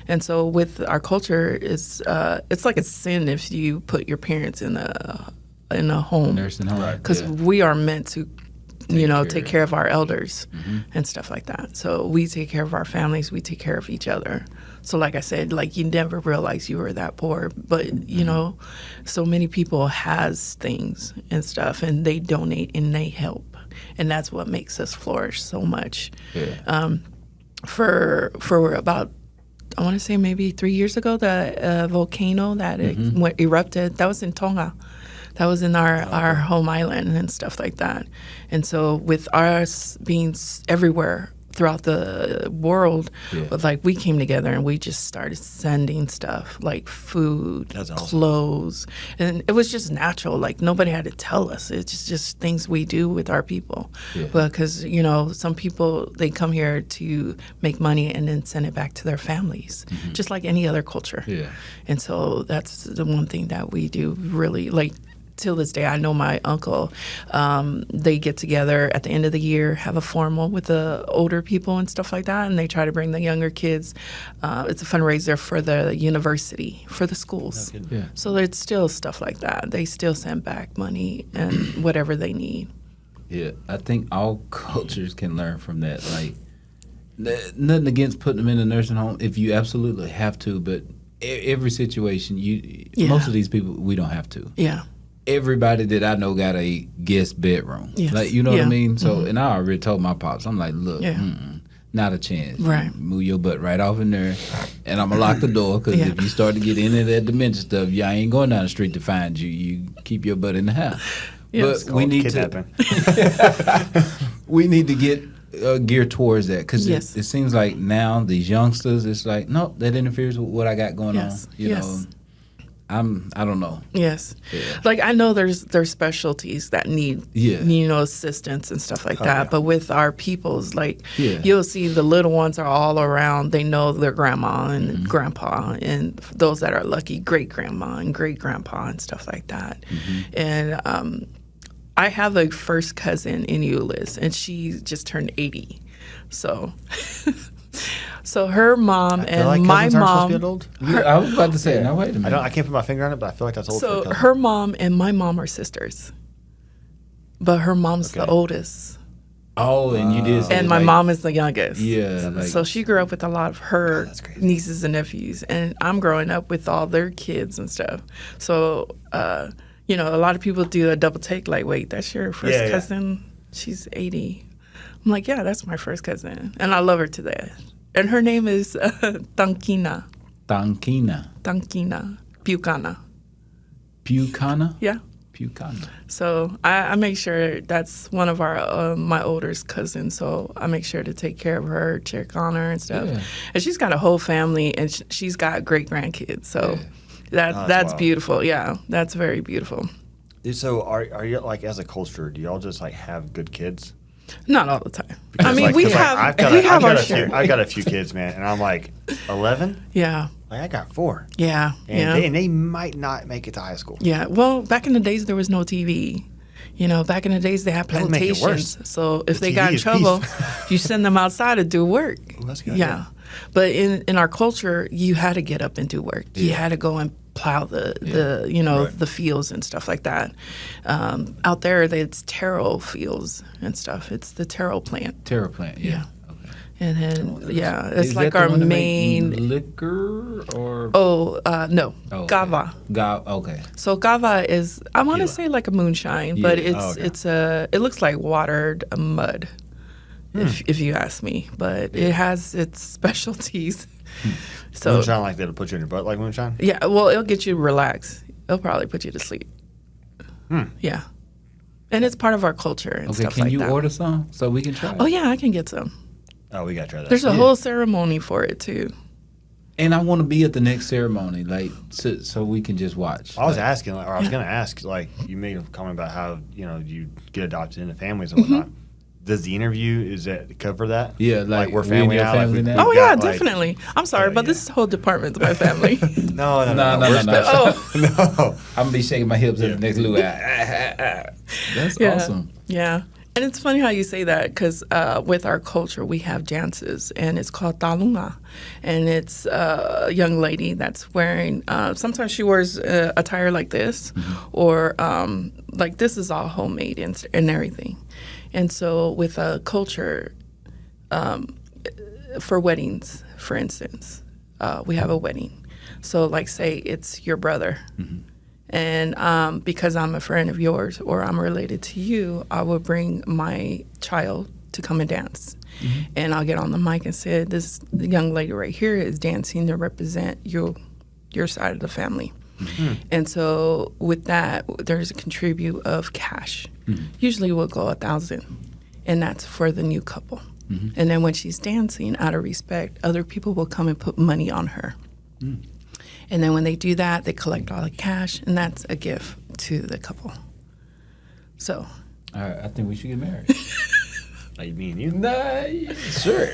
And so with our culture, it's like a sin if you put your parents in a home Nursing home. because Yeah. we are meant to take care. care of our elders and stuff like that. So we take care of our families, we take care of each other. So like I said, like you never realize you were that poor, but so many people has things and stuff and they donate and they help. And that's what makes us flourish so much. Yeah. For about I want to say maybe 3 years ago, the volcano that erupted, that was in Tonga. That was in our home island and stuff like that. And so with us being everywhere throughout the world, but like we came together and we just started sending stuff like food, That's awesome. clothes. And it was just natural. Like nobody had to tell us. It's just things we do with our people. Yeah. Because, some people, they come here to make money and then send it back to their families, just like any other culture. Yeah. And so that's the one thing that we do really, like, till this day, I know my uncle, they get together at the end of the year, have a formal with the older people and stuff like that, and they try to bring the younger kids. It's a fundraiser for the university, for the schools. Yeah. So there's still stuff like that. They still send back money and whatever they need. Yeah, I think all cultures can learn from that. Like, nothing against putting them in a nursing home if you absolutely have to, but every situation, most of these people, we don't have to. Yeah. Everybody that I know got a guest bedroom. Yes. Like, you know what I Yeah. mean? So, and I already told my pops, I'm like, look, Yeah. not a chance. Right. Move your butt right off in there, and I'm going to lock the door, because Yeah. if you start to get into that dementia stuff, I ain't going down the street to find you. You keep your butt in the house. Yes. But we need Kidnapping. we need to get geared towards that, because Yes. it seems like now these youngsters, it's like, nope, that interferes with what I got going Yes. on. You know, I don't know. Yes. Yeah. Like, I know there's specialties that need, assistance and stuff like that. yeah. But with our peoples, like, Yeah. you'll see the little ones are all around. They know their grandma and grandpa, and those that are lucky, great grandma and great grandpa and stuff like that. And I have a first cousin in Euless, and she just turned 80. So, so her mom I feel and like my cousins aren't supposed to mom. get old. I was about to say, now wait a minute. I can't put my finger on it, but I feel like that's old. for a So cousin. her mom and my mom are sisters, but her mom's the Okay. oldest, Oh, and you did say, and my like, mom is the youngest. Yeah. Like, So she grew up with a lot of her that's crazy. nieces and nephews, and I'm growing up with all their kids and stuff. So, a lot of people do a double take, like, wait, that's your first Yeah, yeah. cousin? She's 80. I'm like, yeah, that's my first cousin, and I love her to death. And her name is Tankina Buchanan. Pucana? Yeah. Pucana. So I make sure that's one of our my oldest cousins. So I make sure to take care of her, check on her and stuff. Yeah. And she's got a whole family, and she's got great grandkids. So Yeah. Oh, that's that's wild. beautiful. Yeah, that's very beautiful. So are you, like, as a culture, do y'all just like have good kids? Not all the time. I Because, mean, like, we 'cause, like, have I've got we a- have I've got our a few- share. I've got a few kids, man, and I'm like 11. Yeah, Like, I got 4, yeah, and yeah. they might not make it to high school. Yeah, well, back in the days there was no TV. Back in the days they had That would make it plantations. worse. So if The they TV got in is trouble, beef. you send them outside to do work. Ooh, that's a good Yeah, idea. but in our culture, you had to get up and do work. You had to go and plow the Right. the fields and stuff like that. Out there, it's taro fields and stuff. It's the taro plant. Terror plant, yeah. Yeah. Okay. And then, it's Is like that the our one that make main. liquor or No, Oh, okay. gava. Okay. So gava is, I want to Gila. say like a moonshine, but Yeah. it's okay. it looks like watered mud, if you ask me. But it has its specialties. So Moonshine, like that'll put you in your butt, like moonshine. yeah, well, it'll get you relaxed. It'll probably put you to sleep. Yeah, and it's part of our culture and Okay, stuff can like you that. order some so we can try it? Oh yeah, I can get some. Oh, we got to try that. There's a Yeah. whole ceremony for it too. And I want to be at the next ceremony, like, so we can just watch. I was Like, asking, or I was going to ask, like, you made a comment about how, you get adopted into families and whatnot. Does the interview, is that cover that? Yeah, like, we're we in family your now. family like, now? Oh we've yeah, got, like- definitely. I'm sorry, Yeah, but yeah. this whole department's my family. No. No. We're special. Oh. No. I'm gonna be shaking my hips Yeah. at the next Lou. That's Yeah. awesome. Yeah. And it's funny how you say that because with our culture, we have dances, and it's called talunga. And it's a young lady that's wearing, sometimes she wears attire like this, or like this is all homemade and everything. And so with a culture, for weddings, for instance, we have a wedding. So like say it's your brother. And because I'm a friend of yours or I'm related to you, I will bring my child to come and dance. And I'll get on the mic and say, this young lady right here is dancing to represent your side of the family. And so with that, there's a contribute of cash. Usually we'll go 1,000, and that's for the new couple. And then when she's dancing, out of respect, other people will come and put money on her. And then when they do that, they collect all the cash, and that's a gift to the couple. So, All right, I think we should get married. Like me and you. Nah, sure.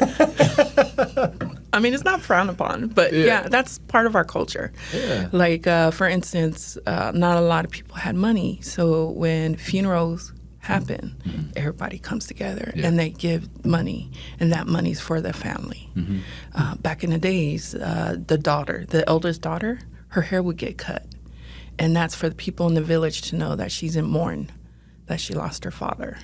I mean, it's not frowned upon, but yeah, that's part of our culture. Yeah. Like, for instance, not a lot of people had money. So when funerals happen, everybody comes together and they give money, and that money's for the family. Back in the days, the eldest daughter, her hair would get cut. And that's for the people in the village to know that she's in mourn, that she lost her father.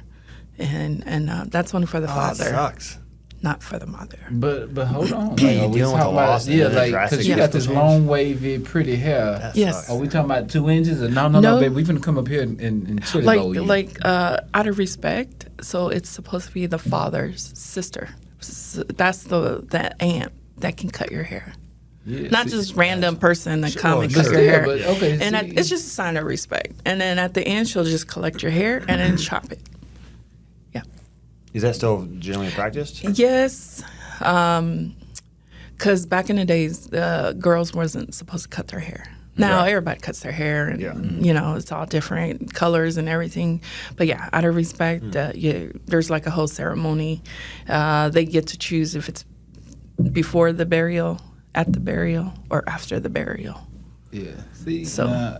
And that's one for the father. That sucks. Not for the mother. But hold on. You Are we dealing with talking the about, loss and yeah, the like, drastic because you got this change? long, wavy, pretty hair. That Yes. sucks. Are we talking about 2 inches? Or no, baby. We finna come up here and chill Out of respect, so it's supposed to be the father's sister. That's the aunt that can cut your hair. Yeah, Not see, just random person that come and sure. cut your Yeah, hair. but, okay, and see. it's just a sign of respect. And then at the end, she'll just collect your hair and then chop it. Yeah. Is that still generally practiced? Yes. Because back in the days, girls wasn't supposed to cut their hair. Now Right. everybody cuts their hair, and Yeah. it's all different colors and everything. But yeah, out of respect, there's like a whole ceremony. They get to choose if it's before the burial, at the burial, or after the burial. Yeah. See, So-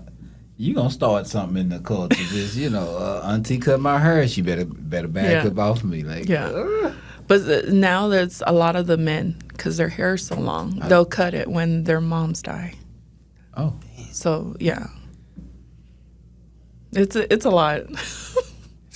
you gonna start something in the culture. Just auntie cut my hair. She better back up off me. Like, Yeah. But now there's a lot of the men, because their hair is so long, they'll cut it when their moms die. oh, So yeah, it's a lot.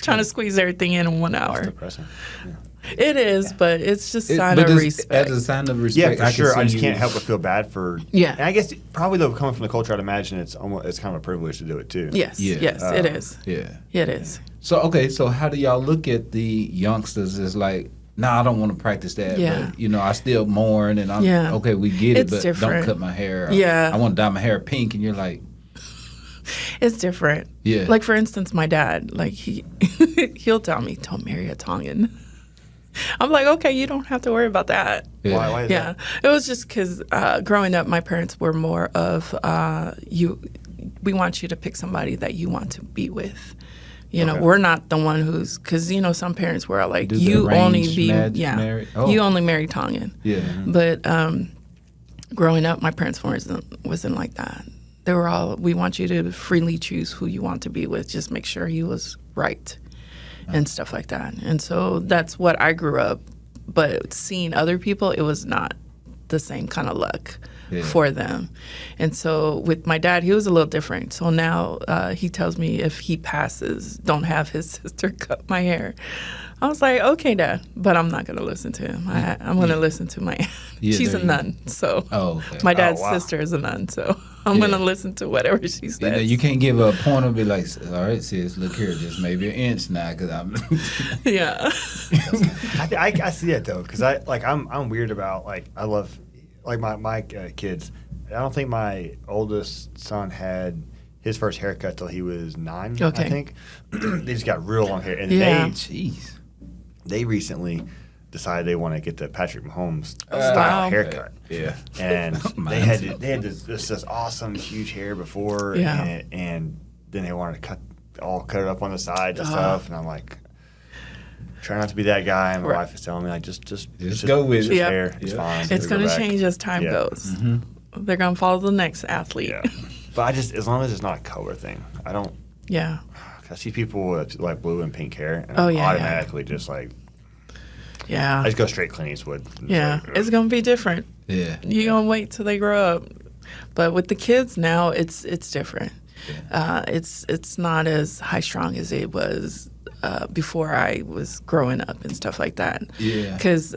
Trying to squeeze everything in 1 That's hour. depressing. Yeah. It is, but it's just sign but of as respect. a sign of Yeah, respect, for sure. I can just see can't you- help but feel bad for. Yeah. And I guess probably though, coming from the culture, I'd imagine it's kind of a privilege to do it too. Yes, Yeah. yes, it is. Yeah. It is. So okay, so how do y'all look at the youngsters as like, nah, I don't want to practice that, Yeah. but I still mourn and I'm Yeah. okay, we get it, It's but different. don't cut my hair. Or, Yeah. I want to dye my hair pink, and you're like, It's different. Yeah. Like for instance, my dad, like he'll tell me, "Don't marry a Tongan." I'm like, okay, you don't have to worry about that. yeah. Why is Yeah, it was just because growing up, my parents were more of we want you to pick somebody that you want to be with. Okay. We're not the one who's, because some parents were like, Do the you only arranged marriage? Oh. you only marry Tongan. Yeah. But growing up, my parents wasn't like that. They were all, we want you to freely choose who you want to be with. Just make sure he was right and stuff like that. And so that's what I grew up. But seeing other people, it was not the same kind of luck for them. And so with my dad, he was a little different. So now he tells me if he passes, don't have his sister cut my hair. I was like, okay, Dad, but I'm not going to listen to him. I'm going to listen to my aunt. Yeah, She's there a you go. nun, so Oh, okay. my dad's wow. sister is a nun, so I'm going to listen to whatever she says. You can't give her a pointer, be like, all right, sis, look here, just maybe an inch now, because I'm. Yeah. I see it though, because I'm weird about I love my kids. I don't think my oldest son had his first haircut till he was 9. Okay. I think they just got real long hair, and Yeah. Jeez. they recently decided they want to get the Patrick Mahomes wow. style haircut. Yeah. And they Mine's had this awesome huge hair before, Yeah. and then they wanted to cut it up on the sides and stuff, and I'm like, try not to be that guy. And my Right. wife is telling me like, just go with it's it. just Yeah. hair. It's Yeah. fine. It's It'll going go to back. change as time Yeah. goes. They're going to follow the next athlete. Yeah, but as long as it's not a color thing, I don't. Yeah. I see people with like blue and pink hair, and Oh, I'm yeah, automatically just like Yeah. I just go straight Clint Eastwood. Yeah. like, It's going to be different. Yeah. You're going to wait till they grow up. But with the kids now, it's different. It's not as high strung as it was before I was growing up and stuff like that. Yeah. Because,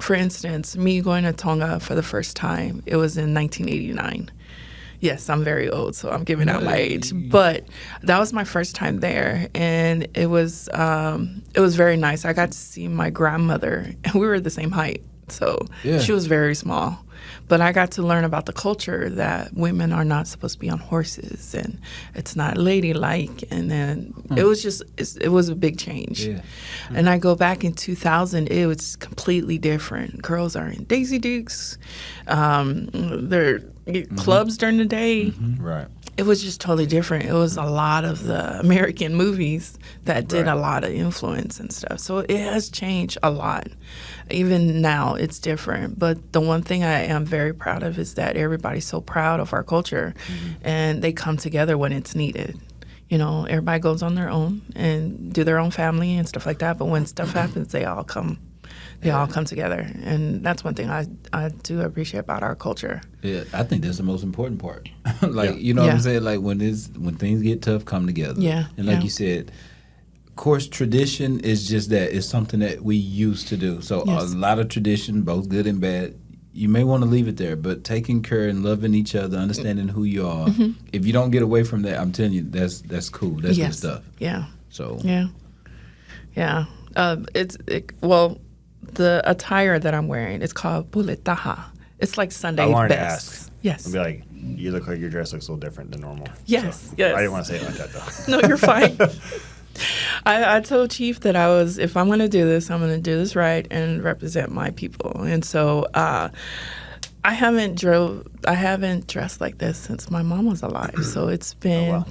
for instance, me going to Tonga for the first time, it was in 1989. Yes, I'm very old, so I'm giving out my age. But that was my first time there, and it was very nice. I got to see my grandmother, and we were the same height, so Yeah. she was very small. But I got to learn about the culture that women are not supposed to be on horses, and it's not ladylike. And then it was a big change. Yeah. And I go back in 2000, it was completely different. Girls are in Daisy Dukes. They're clubs during the day. Right. it was just totally different. It was a lot of the American movies that did Right. a lot of influence and stuff. So it has changed a lot. Even now, it's different. But the one thing I am very proud of is that everybody's so proud of our culture, and they come together when it's needed. You know, everybody goes on their own and do their own family and stuff like that. But when stuff happens, they all come. They all come together, and that's one thing I do appreciate about our culture. Yeah, I think that's the most important part. Like, Yeah. you know what Yeah. I'm saying? Like when things get tough, come together. Yeah, And like yeah. you said, of course, tradition is just that. It's something that we used to do. So Yes. a lot of tradition, both good and bad, you may want to leave it there, but taking care and loving each other, understanding who you are. If you don't get away from that, I'm telling you, that's cool. That's good Yes. stuff. Yeah. So Yeah. Well, the attire that I'm wearing, it's called puletaha. It's like Sunday I wanted to best. ask. Yes. I'd be like, you look like your dress looks a little different than normal. Yes, So, yes. I didn't want to say it like that though. No, you're fine. I told Chief that if I'm going to do this, I'm going to do this right and represent my people. And so I haven't dressed like this since my mom was alive. So it's been wow.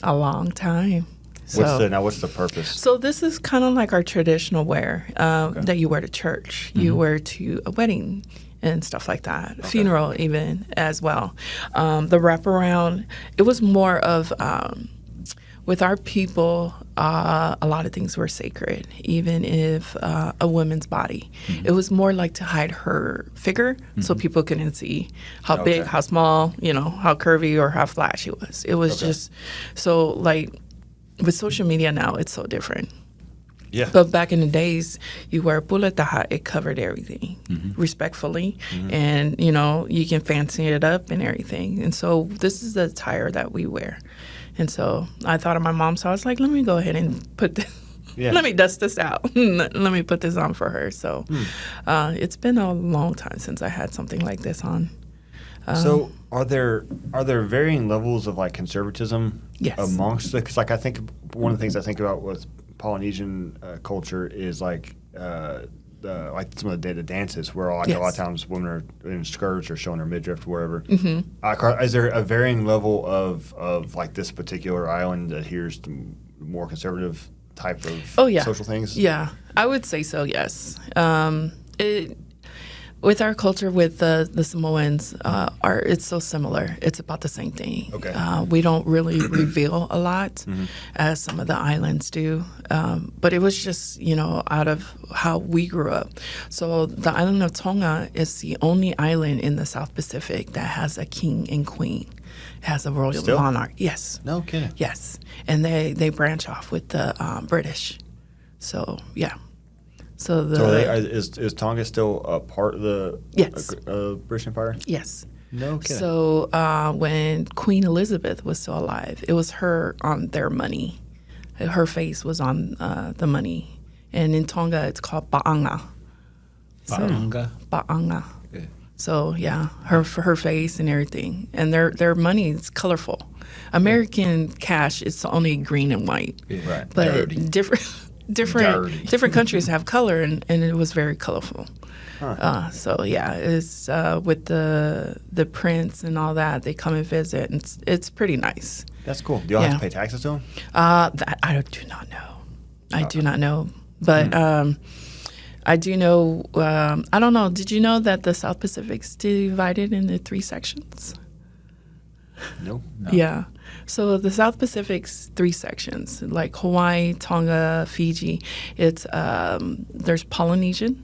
a long time. So, What's the purpose? So this is kind of like our traditional wear that you wear to church. You wear to a wedding and stuff like that. Funeral even as well. The wraparound, it was more of, with our people, a lot of things were sacred, even if a woman's body. It was more like to hide her figure so people couldn't see how big, Okay. how small, how curvy or how flat she was. It was just, so like, with social media now, it's so different. Yeah. But back in the days, you wear puletaha, it covered everything respectfully. And, you can fancy it up and everything. And so this is the attire that we wear. And so I thought of my mom, so I was like, let me go ahead and put this, let me dust this out. Let me put this on for her. So it's been a long time since I had something like this on. So are there varying levels of like conservatism Yes. amongst the? Because like I think one of the things I think about with Polynesian culture is like like some of the dances where like a lot of Yes. times women are in skirts or showing their midriff or whatever. Is there a varying level of like this particular island that adheres to more conservative type of social things? Yeah, I would say so, yes. With our culture, with the Samoans, it's so similar. It's about the same thing. Okay. We don't really reveal a lot, as some of the islands do. But it was just, out of how we grew up. So the island of Tonga is the only island in the South Pacific that has a king and queen. It has a royal Still? monarch. Yes. No kidding. Yes. And they branch off with the British. So, yeah. So is Tonga still a part of the Yes. British Empire? Yes. No kidding. So when Queen Elizabeth was still alive, it was her on their money. Her face was on the money. And in Tonga, it's called Ma-ough. Ma-ough. Ma-ough. Okay. So yeah, her face and everything, and their money is colorful. American cash is only green and white, Right. but Dirty. different countries have color, and it was very colorful. So yeah, it's with the prince and all that. They come and visit, and it's pretty nice. That's cool. Do y'all have to pay taxes to them? That I do not know. I do not know, but I do know. I don't know. Did you know that the South Pacific's divided into 3 sections? No. Yeah. So the South Pacific's 3 sections, like Hawaii, Tonga, Fiji. It's there's Polynesian,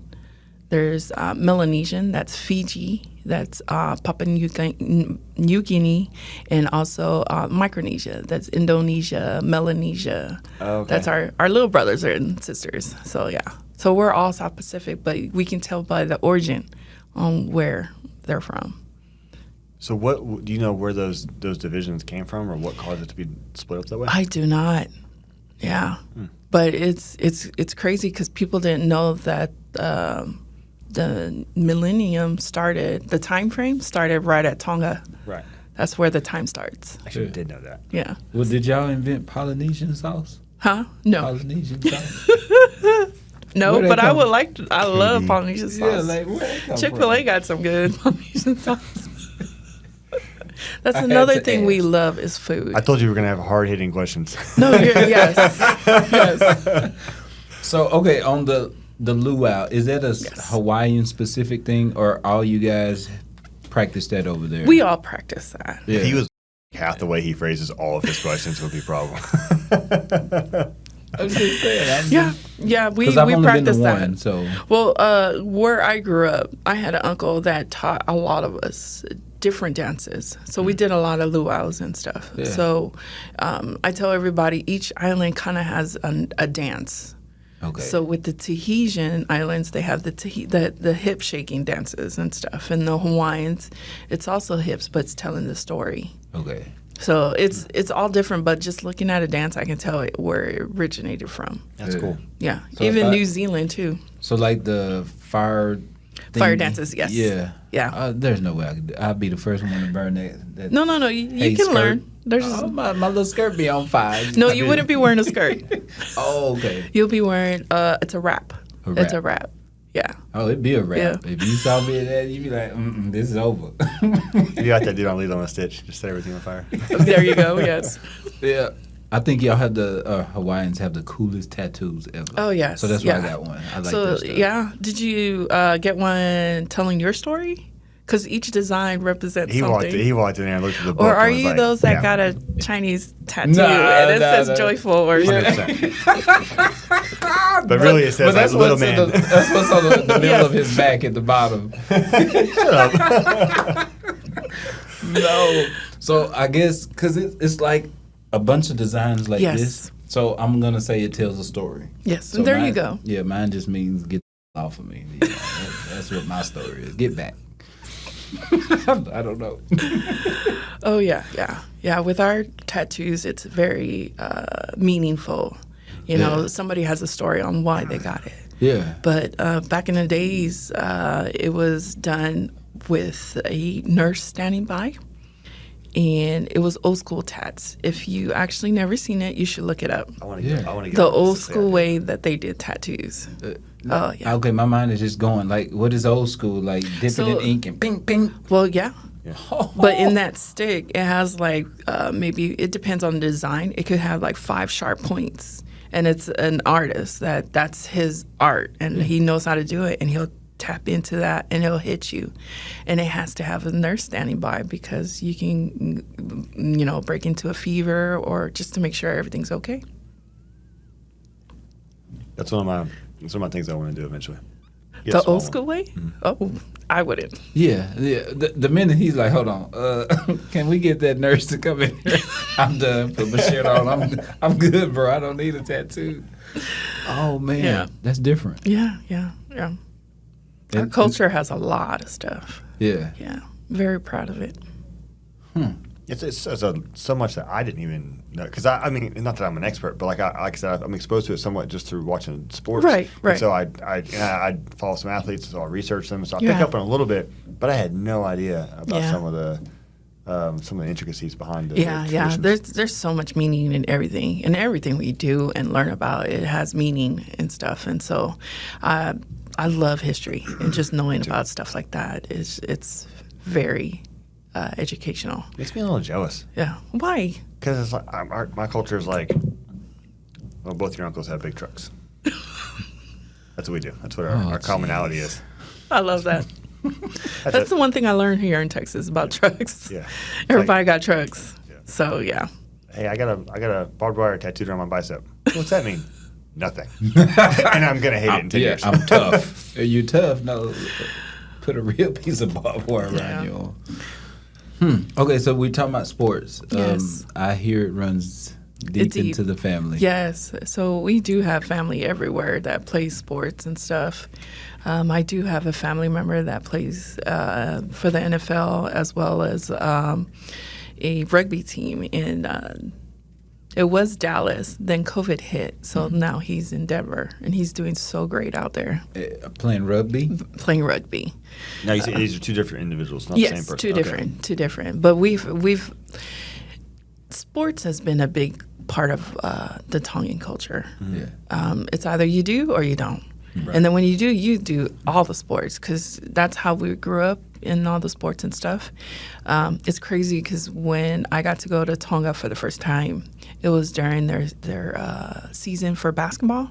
there's Melanesian, that's Fiji, that's Papua New Guinea, and also Micronesia, that's Indonesia, Melanesia. Okay. That's our little brothers and sisters. So yeah. So we're all South Pacific, but we can tell by the origin on where they're from. So what do you know where those divisions came from, or what caused it to be split up that way? I do not. Yeah, but it's crazy because people didn't know that the millennium started. The time frame started right at Tonga. Right. That's where the time starts. Actually, Yeah. did know that. Yeah. Well, did y'all invent Polynesian sauce? Huh? No. Polynesian sauce? No, Where they but I come would like. I love Polynesian sauce. Yeah, like where they come Chick-fil-A from? got some good Polynesian sauce. That's I had another to thing we ask. love is food. I told you we were gonna have hard-hitting questions. No, yes, yes. So okay, on the luau, is that a Yes. Hawaiian specific thing, or all you guys practice that over there? We all practice that. Yeah. If he was half the way he phrases all of his questions would be a problem. I'm just saying. Yeah, we Because I've only been practice to that. one, so Well, where I grew up, I had an uncle that taught a lot of us different dances. So we did a lot of luau's and stuff. Yeah. So I tell everybody each island kind of has a dance. okay. So with the Tahitian islands, they have the hip shaking dances and stuff, and the Hawaiians, it's also hips, but it's telling the story. okay. So it's all different, but just looking at a dance, I can tell where it originated from. That's cool. Yeah, So even if I- New Zealand too. So like the fire. Fire thingy? dances, yes. Yeah. Yeah. There's no way I could do. I'd be the first one to burn that. No, you Hey, can skirt. learn. There's Oh, my little skirt be on fire. no, you wouldn't be wearing a skirt. Oh, okay. You'll be wearing it's a wrap. A It's wrap. a wrap. Yeah. Oh, it'd be a wrap. Yeah. If you saw me in that, you'd be like, this is over. You got that dude on Lilo and Stitch. Just set everything on fire. There you go. Yes. Yeah. I think y'all have the Hawaiians have the coolest tattoos ever. Oh yes. So that's why I yeah. got one. I like So that stuff. yeah, did you get one telling your story? Because each design represents He walked. something. He walked in there and looked at the book. Or are and was you like, those that yeah, got a Chinese tattoo Nah, and it nah, says nah. joyful or 100%. But really, it says like, little man. That's what's on the middle Yes. of his back at the bottom. Shut up. No. So I guess because it's like a bunch of designs like Yes. this. So I'm gonna say it tells a story. yes. So There you mine- go. Yeah, mine just means get off of me. You know, that's what my story is. Get back. I don't know. Oh yeah. With our tattoos, it's very meaningful. You know, Yeah. somebody has a story on why they got it. Yeah. But back in the days, it was done with a nurse standing by, and it was old school tats. If you actually never seen it, you should look it up. I want to Yeah. get. I want to get The on this old to say school I way that they did tattoos. Oh yeah. Okay, my mind is just going like, what is old school? Like dipping So- in ink and ping, ping. Well, yeah. did. But in that stick, it has like maybe it depends on the design. It could have like 5 sharp points, and it's an artist that's his art, and he knows how to do it, and he'll tap into that, and it'll hit you, and it has to have a nurse standing by because you can, break into a fever or just to make sure everything's okay. That's one of my things I want to do eventually. Get a The small old one. school way? Oh, I wouldn't. Yeah. The minute he's like, hold on, can we get that nurse to come in here? I'm done. Put my shit on. I'm good, bro. I don't need a tattoo. Oh man, Yeah. that's different. Yeah. Our And- culture has a lot of stuff. Yeah. Yeah, very proud of it. It's so much that I didn't even know because I mean not that I'm an expert, but like I said, I'm exposed to it somewhat just through watching sports. Right. And so I follow some athletes, so I research them, so I pick Yeah. up on a little bit, but I had no idea about Yeah. some of the intricacies behind it. Yeah. There's so much meaning in everything, we do and learn about. It has meaning and stuff, and so I love history and just knowing about stuff like that it's very educational. Makes me a little jealous Yeah. Why? because it's like my culture is like, well, both your uncles have big trucks. That's what we do. That's what our commonality is. I love that. That's the one thing I learned here in Texas about trucks. Yeah. Everybody got trucks. Yeah. So yeah. Hey, I got a barbed wire tattooed on my bicep. What's that mean? Nothing. And I'm gonna hate it in 10 years. I'm tough. Are you tough? No. Put a real piece of barbed wire Yeah. around you. Okay, so we're talking about sports. Yes. I hear it runs deep Deep. into the family. Yes. So we do have family everywhere that plays sports and stuff. I do have a family member that plays for the NFL as well as a rugby team in. It was Dallas, then COVID hit, so now he's in Denver, and he's doing so great out there Playing rugby? playing rugby. Now you say these are two different individuals, not the same Yes, person. two Okay. different. But we've sports has been a big part of the Tongan culture. Yeah. It's either you do or you don't. Right. And then when you do all the sports because that's how we grew up. in all the sports and stuff. It's crazy because when I got to go to Tonga for the first time, it was during their season for basketball.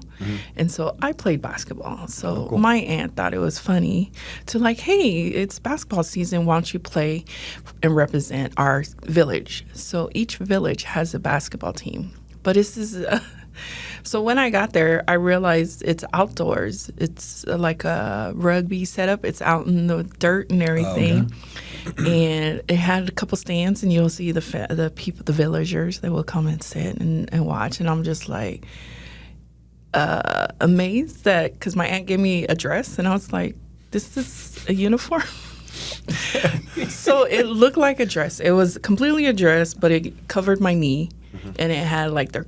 And so I played basketball. So cool. my aunt thought it was funny to like, hey, it's basketball season. Why don't you play and represent our village? So each village has a basketball team. But this is... So when I got there, I realized it's outdoors. It's like a rugby setup. It's out in the dirt and everything. And it had a couple stands, and you'll see the people, the villagers, they will come and sit and watch. And I'm just like amazed that, because my aunt gave me a dress, and I was like, this is a uniform? So it looked like a dress. It was completely a dress, but it covered my knee, and it had like their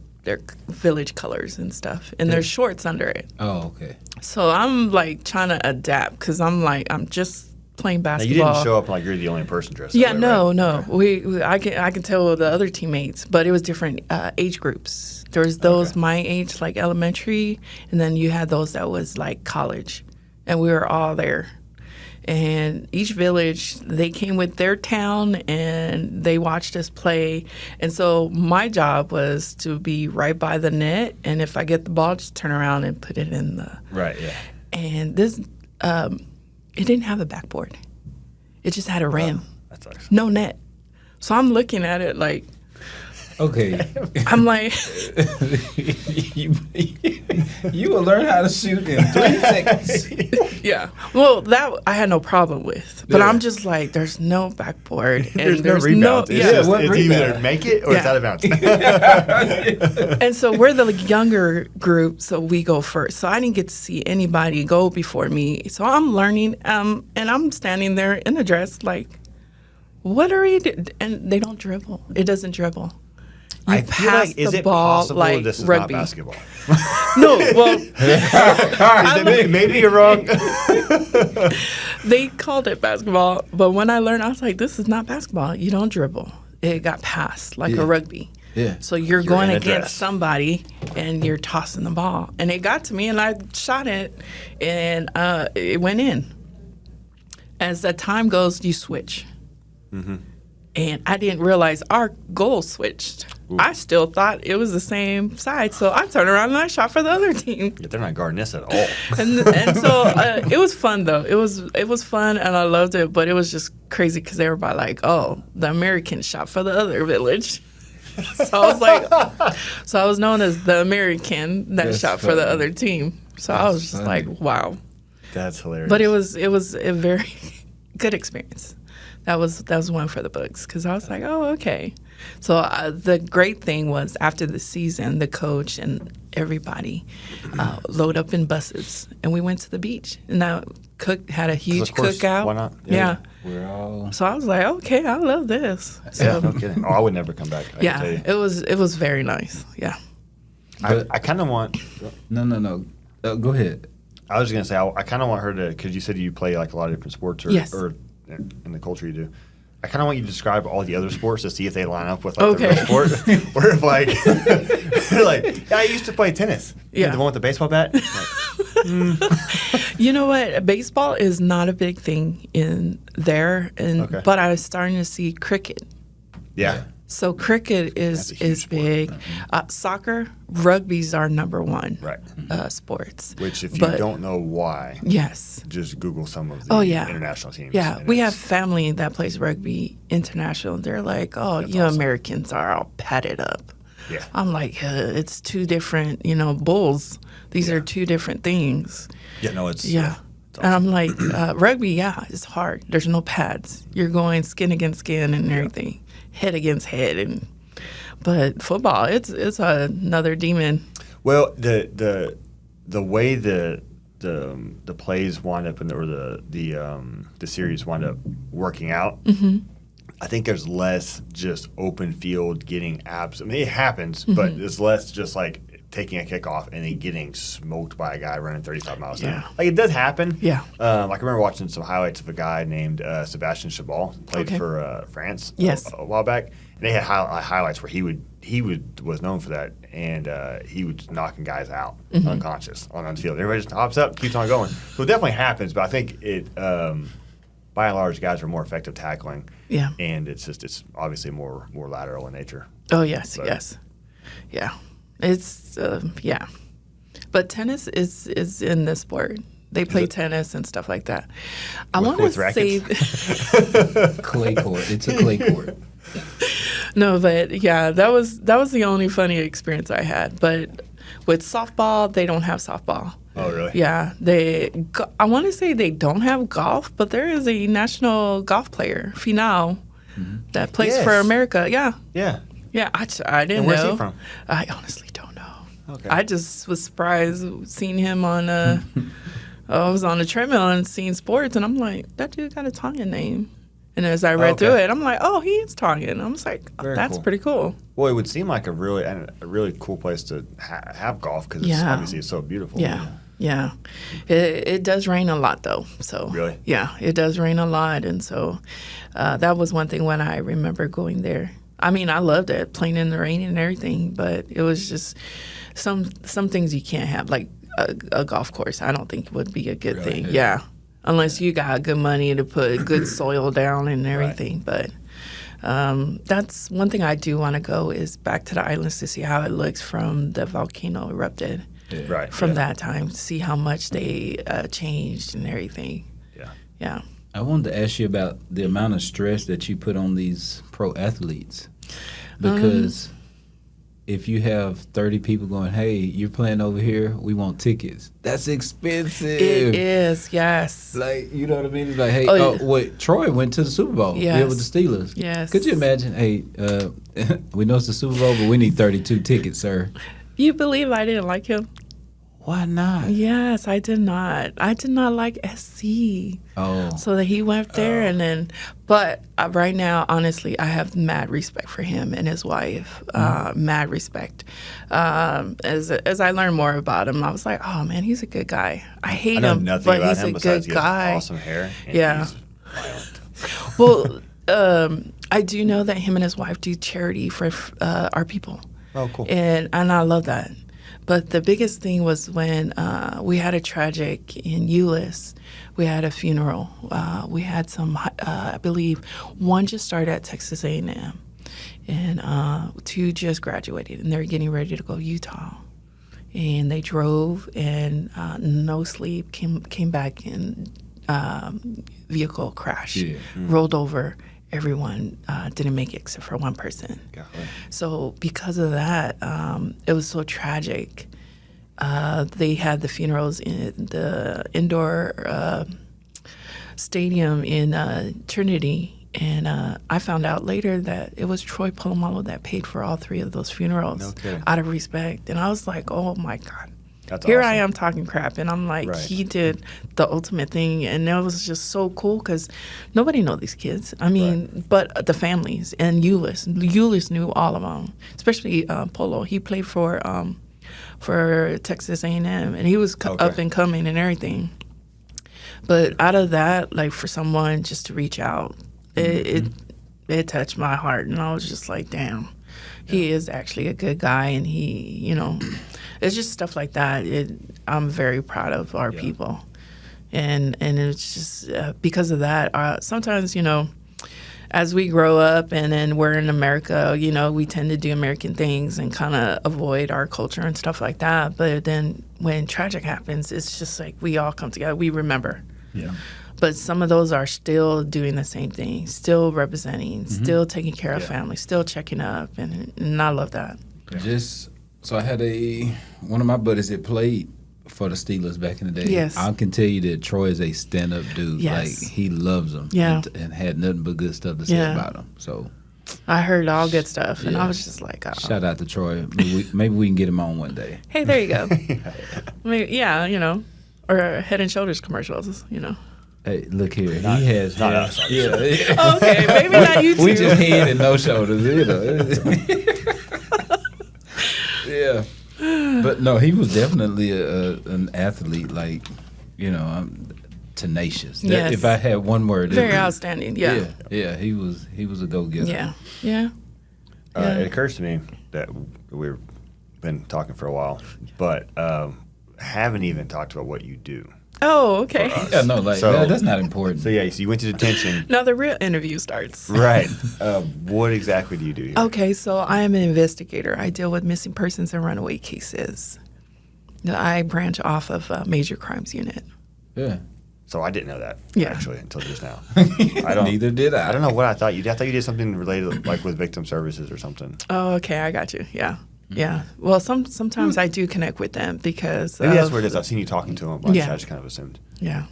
village colors and stuff, and there's shorts under it. Oh, okay. So I'm like trying to adapt because I'm just playing Now, basketball. you didn't show up like you're the only person dressed. Yeah, that way, no. right? We I can tell the other teammates, but it was different age groups. There was those my age, like elementary, and then you had those that was like college, and we were all there. And each village, they came with their town and they watched us play. And so my job was to be right by the net. And if I get the ball, just turn around and put it in the... Right, yeah. And this, it didn't have a backboard. It just had a rim. That sucks. No net. So I'm looking at it like... Okay. I'm like... you will learn how to shoot in 3 seconds. Yeah. Well, that I had no problem with. But Yeah. I'm just like, there's no backboard. And There's no rebounds. It's yeah. just, what it's rebound? either make it or it's Yeah. out of bounds. And so we're the younger group, so we go first. So I didn't get to see anybody go before me. So I'm learning, and I'm standing there in a dress like, what are you doing? And they don't dribble. It doesn't dribble. You I feel like, is the it ball possible like this is rugby. not basketball? No, well, Maybe you're wrong. they called it basketball, but when I learned, I was like, this is not basketball. You don't dribble. It got passed like a rugby. Yeah. So you're going in a against dress. somebody and you're tossing the ball. And it got to me and I shot it and it went in. As the time goes, you switch. And I didn't realize our goal switched. I still thought it was the same side. So I turned around and I shot for the other team. Yeah, they're not guarding this at all. And so it was fun though. It was fun and I loved it. But it was just crazy because everybody like, oh, the American shot for the other village. So I was like, so I was known as the American that That's shot for the funny. other team. So I That's was just funny. like, wow. That's hilarious. But it was a very good experience. That was one for the books because I was like, oh, okay. So the great thing was after the season, the coach and everybody load up in buses and we went to the beach and that cook had a huge of course, cookout. why not? Yeah. We're all. So I was like, okay, I love this. Yeah, So no kidding. Oh, I would never come back. I can tell yeah, you. it was very nice. Yeah. I kind of want. No. Go ahead. I was just gonna say I kind of want her to, because you said you play like a lot of different sports, Yes. or in the culture you do. I kind of want you to describe all the other sports to see if they line up with like Okay. the real sport, or if like they're like, yeah, I used to play tennis. Yeah. The one with the baseball bat. Like, You know what? Baseball is not a big thing in there, Okay. but I was starting to see cricket. yeah. So cricket That's a huge is sport. big. Soccer, rugby's our number one Right. Sports. Which, if you But- don't know why, Yes. just Google some of the Oh, yeah. international teams. Yeah, and we have it's- family that plays rugby international. They're like, oh, That's you awesome. Americans are all padded up. Yeah. I'm like, it's two different, bulls. These are two different things. Yeah, no, it's Yeah. it's And I'm like, rugby, yeah, it's hard. There's no pads. You're going skin against skin and everything, head against head, but football, it's another demon. Well, the way the plays wind up or the series wind up working out, I think there's less just open field getting abs. I mean, it happens, but it's less just like taking a kickoff and then getting smoked by a guy running 35 miles an Yeah. hour. Like, it does happen. Yeah. Like, I remember watching some highlights of a guy named Sebastian Chabal, played Okay. for France Yes. a while back. And they had highlights where he was known for that, and he was knocking guys out unconscious on the field. Everybody just hops up, keeps on going. So it definitely happens, but I think by and large, guys are more effective tackling. Yeah. And it's obviously more lateral in nature. Oh, yes, So- yes. Yeah. It's, yeah. But tennis is in the sport. They play tennis and stuff like that. I want with to say, Clay court. It's a clay court. no, but yeah, that was the only funny experience I had. But with softball, they don't have softball. Oh, really? Yeah, I want to say they don't have golf, but there is a national golf player, Finau, that plays for Yes. America. Yeah, Yeah. yeah. I didn't And where's know. he from? I honestly don't know. Okay. I just was surprised seeing him on. I was on the treadmill and seeing sports, and I'm like, that dude got a Tongan name. And as I read Okay. through it, I'm like, oh, he is Tongan. I was like, oh, Very that's cool. pretty cool. Well, it would seem like a really cool place to have golf because Yeah. obviously it's so beautiful. Yeah, yeah. It does rain a lot though. So Really? yeah, it does rain a lot, and so that was one thing when I remember going there. I mean, I loved it, playing in the rain and everything, but it was just some things you can't have, like a golf course. I don't think would be a good Really? thing. Yeah, unless you got good money to put good soil down and everything. But that's one thing I do want to go is back to the islands to see how it looks from the volcano erupted. Yeah. Right. From yeah. that time, to see how much they changed and everything. Yeah. Yeah. I wanted to ask you about the amount of stress that you put on these pro athletes. Because if you have 30 people going, hey, you're playing over here, we want tickets. That's expensive. It is, yes. Like, you know what I mean? It's like, hey, Oh, yeah. wait, Troy went to the Super Bowl. Yeah, Yes. with the Steelers. Yes. Could you imagine, hey, we know it's the Super Bowl, but we need 32 tickets, sir. You believe I didn't like him? Why not? Yes, I did not. I did not like SC. Oh. So that he went there and then, but right now, honestly, I have mad respect for him and his wife. Mad respect. As I learned more about him, I was like, oh man, he's a good guy. I hate I know him, nothing but about he's him a besides good he has guy. awesome hair. And Yeah. he's violent. Well, I do know that him and his wife do charity for our people. Oh, cool. And I love that. But the biggest thing was when we had a tragic in Euless. We had a funeral. We had some, I believe, one just started at Texas A&M, and two just graduated, and they're getting ready to go Utah. And they drove, and no sleep, came back in vehicle crash, Yeah. rolled over. Everyone didn't make it except for one person. Golly. So because of that, it was so tragic. They had the funerals in the indoor stadium in Trinity, and I found out later that it was Troy Polamalu that paid for all three of those funerals No kidding. out of respect. And I was like, oh my God. That's Here awesome. I am talking crap, and I'm like, Right. he did the ultimate thing, and it was just so cool because nobody know these kids. I mean, but the families and Euless knew all of them, especially Polo. He played for Texas A&M, and he was Okay. up and coming and everything. But out of that, like for someone just to reach out, it touched my heart, and I was just like, damn, he is actually a good guy, and he, you know. It's just stuff like that. I'm very proud of our people, and it's just because of that. Sometimes, you know, as we grow up and then we're in America, you know, we tend to do American things and kind of avoid our culture and stuff like that. But then when tragic happens, it's just like we all come together. We remember. Yeah. But some of those are still doing the same thing, still representing, still taking care of family, still checking up, and I love that. So I had one of my buddies that played for the Steelers back in the day. Yes. I can tell you that Troy is a stand-up dude. Yes. Like, he loves them. Yeah. And had nothing but good stuff to say Yeah. about them. So I heard all good stuff, and Yeah. I was just like, oh. shout out to Troy. Maybe we can get him on one day. Hey, there you go. Maybe, yeah, you know, or Head and Shoulders commercials, you know. Hey, look here. He has not hair. us, Yeah. Okay, maybe not you two. We just head and no shoulders, you know. Yeah. But no, he was definitely an athlete, like, you know, tenacious. Yes. If I had one word, it'd Very be- outstanding, yeah. Yeah, he was a go-getter. Yeah, yeah. It occurs to me that we've been talking for a while, but haven't even talked about what you do. Oh, okay. Yeah, no, like So- that's not important. So yeah, so you went to detention. Now the real interview starts. Right. What exactly do you do here? Okay, so I am an investigator. I deal with missing persons and runaway cases. I branch off of a major crimes unit. Yeah. So I didn't know that Yeah. actually until just now. I don't. Neither did I. I don't know what I thought you did. I thought you did something related, like with victim services or something. Oh, okay, I got you. Yeah, yeah. Well, sometimes I do connect with them because Maybe that's of- what it is. I've seen you talking to them, but Yeah. I just kind of assumed. Yeah.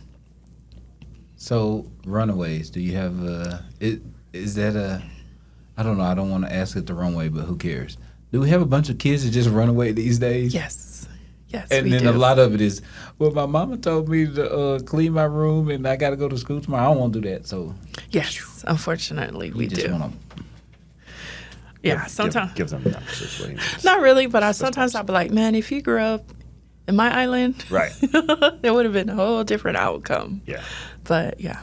So runaways, do you have is that a? I don't know. I don't want to ask it the wrong way, but who cares? Do we have a bunch of kids that just run away these days? Yes. Yes. And we then do. a lot of it is, well, my mama told me to clean my room, and I got to go to school tomorrow. I don't want to do that, so Yes. Unfortunately, we just do. want Yeah. Sometimes. give them that. Just waiting. Not really, but sometimes I'll be like, man, if you grew up in my island, Right. there would have been a whole different outcome. Yeah. But yeah,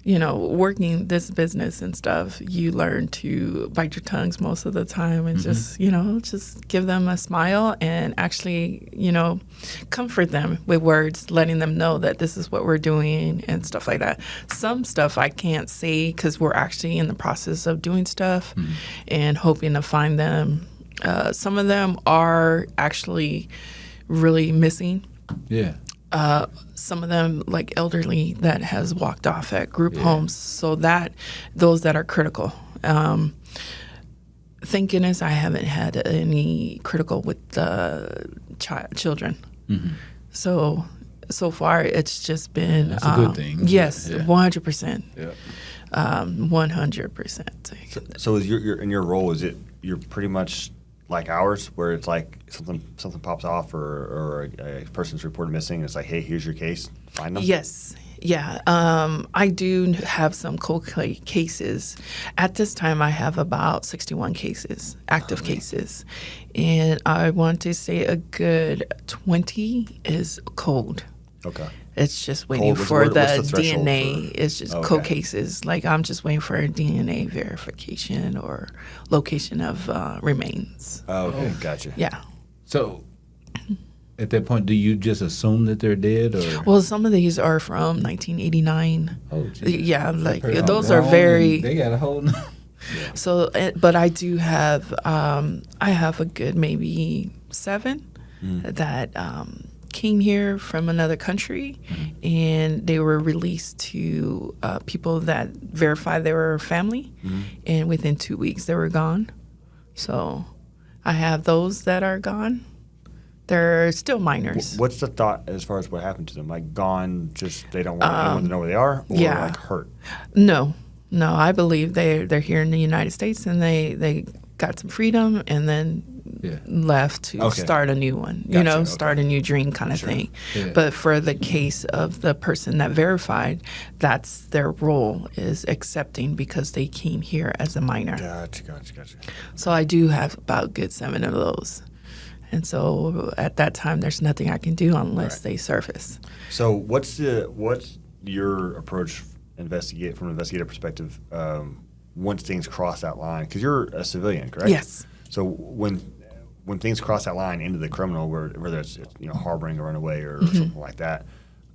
working this business and stuff, you learn to bite your tongues most of the time and just give them a smile and actually, comfort them with words, letting them know that this is what we're doing and stuff like that. Some stuff I can't say because we're actually in the process of doing stuff and hoping to find them. Some of them are actually really missing. Yeah. Some of them like elderly that has walked off at group homes, so that those that are critical. Thank goodness I haven't had any critical with children. So far it's just been That's a good thing. Yes, Yeah. 100%. Yeah. 100%. So is in your role, is it you're pretty much like ours, where it's like something pops off or a person's reported missing, and it's like, hey, here's your case, find them? Yes. Yeah. I do have some cold cases. At this time, I have about 61 cases, active cases. And I want to say a good 20 is cold. Okay. It's just waiting Cold, for what's the threshold DNA. for- It's just Okay. cold cases. Like I'm just waiting for a DNA verification or location of remains. Oh, okay, gotcha. Yeah. So at that point, do you just assume that they're dead, or? Well, some of these are from 1989. Oh, geez. Yeah, like Pretty those are grown, very. and they got a whole. So, but I do have, I have a good maybe 7 that came here from another country, and they were released to people that verified they were family, and within 2 weeks they were gone. So, I have those that are gone. They're still minors. What's the thought as far as what happened to them? Like gone, just they don't want anyone to know where they are, or yeah. like hurt? No, I believe they're here in the United States and they got some freedom and then left to Okay. start a new one. Gotcha, okay. Start a new dream kind of thing. Yeah. But for the case of the person that verified, that's their role is accepting because they came here as a minor. Gotcha. So I do have about a good 7 of those. And so at that time, there's nothing I can do unless Right. they surface. So what's your approach from an investigator perspective once things cross that line? Because you're a civilian, correct? Yes. So when things cross that line into the criminal, whether it's harboring a runaway or something like that,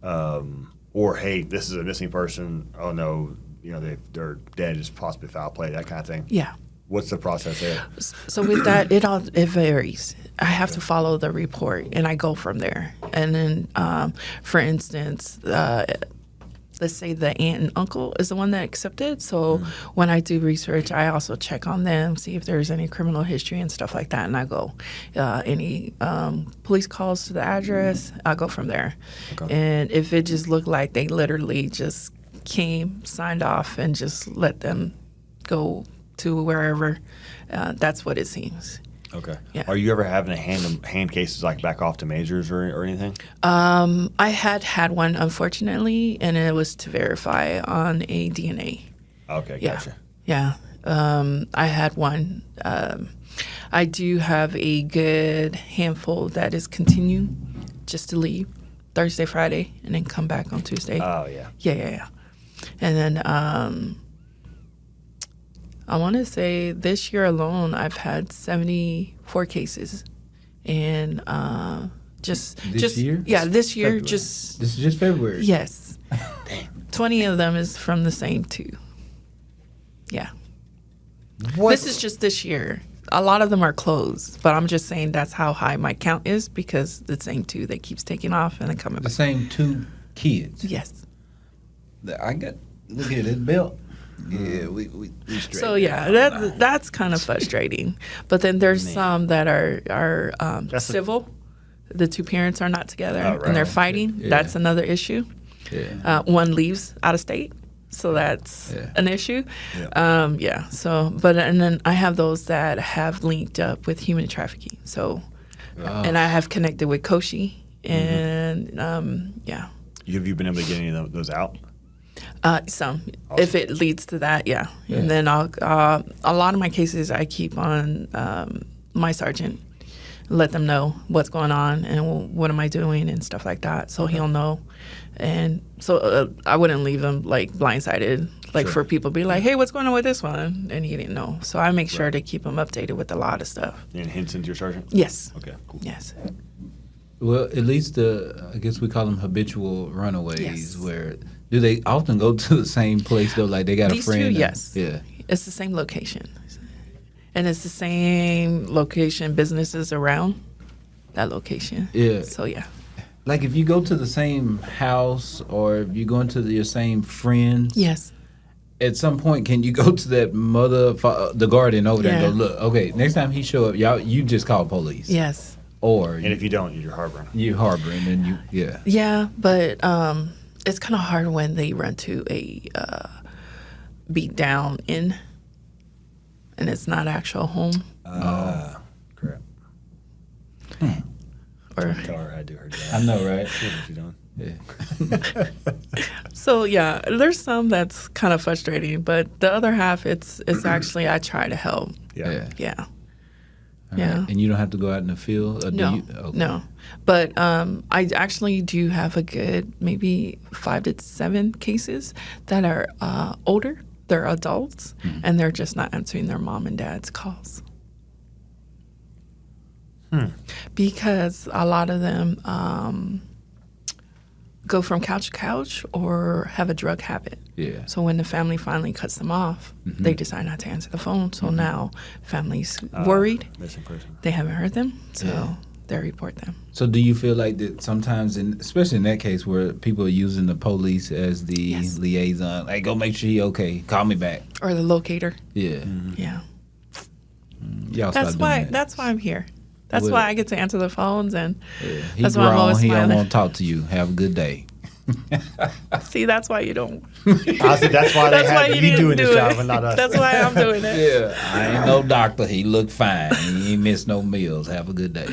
or hey, this is a missing person. Oh no, they're dead. It's possibly foul play. That kind of thing. Yeah. What's the process there? So with that, it varies. I have to follow the report, and I go from there. And then, for instance, let's say the aunt and uncle is the one that accepted. So when I do research, I also check on them, see if there's any criminal history and stuff like that. And I go, any police calls to the address, I go from there. Okay. And if it just looked like they literally just came, signed off, and just let them go to wherever, that's what it seems. Okay. Yeah. Are you ever having to hand cases like back off to majors or anything? I had one, unfortunately, and it was to verify on a DNA. Okay, Yeah. gotcha. Yeah. I had one. I do have a good handful that is continue just to leave Thursday, Friday, and then come back on Tuesday. Oh, yeah. Yeah. And then I want to say this year alone, I've had 74 cases, and This year? Yeah, this year. February. This is just February. Yes. 20 of them is from the same two. Yeah. What? This is just this year. A lot of them are closed, but I'm just saying that's how high my count is because the same two that keeps taking off and then coming The back. same 2 kids. Yes. I got, look at this belt. Yeah, we straight. So yeah, that's kind of frustrating. But then there's some that are civil. The two parents are not together Oh, right. and they're fighting. Yeah. That's another issue. Yeah. One leaves out of state, so that's an issue. Yeah. So, and then I have those that have linked up with human trafficking. So, and I have connected with Koshi, and yeah. Have you been able to get any of those out? Some, if it leads to that, yeah. And then I'll a lot of my cases I keep on my sergeant, let them know what's going on and what am I doing and stuff like that, so he'll know. And so I wouldn't leave him like blindsided, like for people to be like, hey, what's going on with this one? And he didn't know. So I make sure to keep him updated with a lot of stuff. And Henson's your sergeant? Yes. Okay, cool. Yes. Well, at least I guess we call them habitual runaways. Yes. Where do they often go to the same place though? Like they got These a friend. two, yes. Yeah. It's the same location. And it's the same location, businesses around that location. Yeah. So, yeah. Like if you go to the same house or if you go into your same friends. Yes. At some point, can you go to that the guardian over there and Yeah. go, look, okay, next time he show up, y'all, you just call police. Yes. Or And if you don't, you're harboring. you harboring and you, yeah. Yeah, but it's kind of hard when they run to a beat down inn and it's not actual home. Crap. Or Tell her I do her job. I know, right? What you doing? Yeah. so yeah, there's some that's kind of frustrating, but the other half it's actually I try to help. Yeah. Yeah. All Yeah. right. And you don't have to go out in the field? Or No, do you? Okay. no. But I actually do have a good maybe 5 to 7 cases that are older. They're adults, and they're just not answering their mom and dad's calls. Because a lot of them go from couch to couch or have a drug habit. Yeah. So when the family finally cuts them off, they decide not to answer the phone. So now family's worried. Missing person. They haven't heard them, so Yeah. they report them. So do you feel like that sometimes, especially in that case where people are using the police as the Yes. liaison, like go make sure he okay, call me back. Or the locator. Yeah. Yeah. Y'all That's start why doing that. that's why I'm here. That's Well- why I get to answer the phones and Yeah. He that's why I'm grown, always he don't smiling. want to talk to you. Have a good day. See, that's why you don't. I said that's why That's they why have you you didn't doing do this it. job and not us. That's why I'm doing it. Yeah. I ain't no doctor. He looked fine. He ain't missed no meals. Have a good day.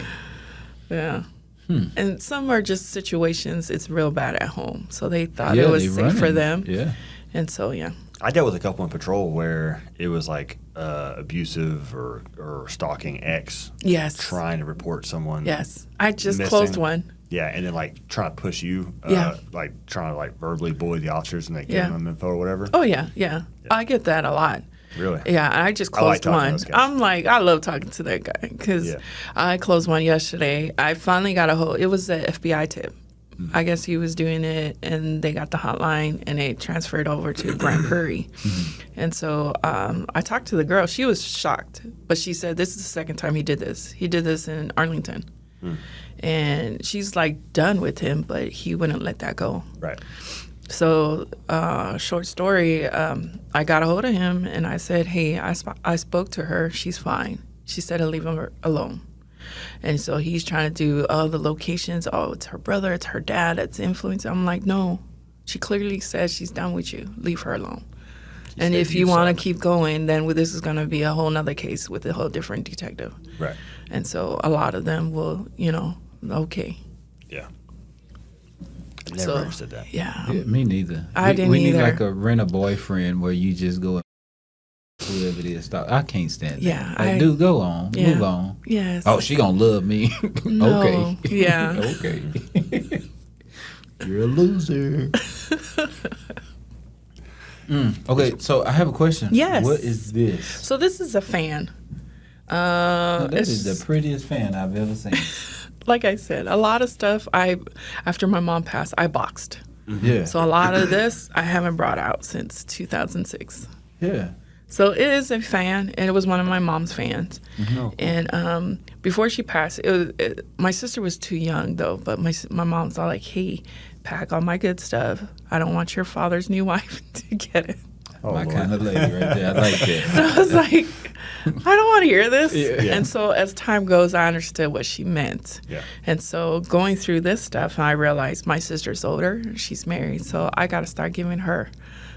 Yeah. And some are just situations it's real bad at home. So they thought Yeah, it was they safe for running. them. Yeah. And so, yeah. I dealt with a couple in patrol where it was like abusive or stalking ex Yes. trying to report someone. Yes. I just Missing. closed one. Yeah, and then like trying to push you. Yeah. Like trying to like verbally bully the officers and like Yeah. give them info or whatever. Oh, yeah. Yeah. I get that a lot. Really? Yeah, I just I like closed talking to one. those guys. I'm like, I love talking to that guy because Yeah. I closed one yesterday. I finally got a hold. It was an FBI tip. I guess he was doing it, and they got the hotline, and it transferred over to Grand Prairie. And so I talked to the girl. She was shocked, but she said this is the second time he did this. He did this in Arlington, and she's like done with him, but he wouldn't let that go. Right. So, short story, I got a hold of him and I said, hey, I spoke to her. She's fine. She said to leave him alone. And so he's trying to do all the locations. Oh, it's her brother, it's her dad, it's influence. I'm like, no, she clearly says she's done with you. Leave her alone. And said if you you want saw to keep going, then this is going to be a whole nother case with a whole different detective. Right. And so a lot of them will, okay. Yeah. I never So, understood that. Yeah. Yeah, me neither. I didn't we need either. like a rent a boyfriend where you just go and whoever it is. I can't stand that. Yeah, Like, dude, go on. Yeah. Move on. Yes. Oh, she gonna love me. No. Okay. Yeah. Okay. You're a loser. Okay, so I have a question. Yes. What is this? So this is a fan. That It's- is the prettiest fan I've ever seen. like I said, a lot of stuff after my mom passed, I boxed. Yeah. So a lot of this I haven't brought out since 2006. Yeah. So it is a fan, and it was one of my mom's fans. And before she passed, my sister was too young though. But my mom's all like, "Hey, pack all my good stuff. I don't want your father's new wife to get it." Oh, My Lord. kind of lady right there. I like that. And I was like, I don't want to hear this. Yeah. And so as time goes, I understood what she meant. Yeah. And so going through this stuff, I realized my sister's older. She's married. So I got to start giving her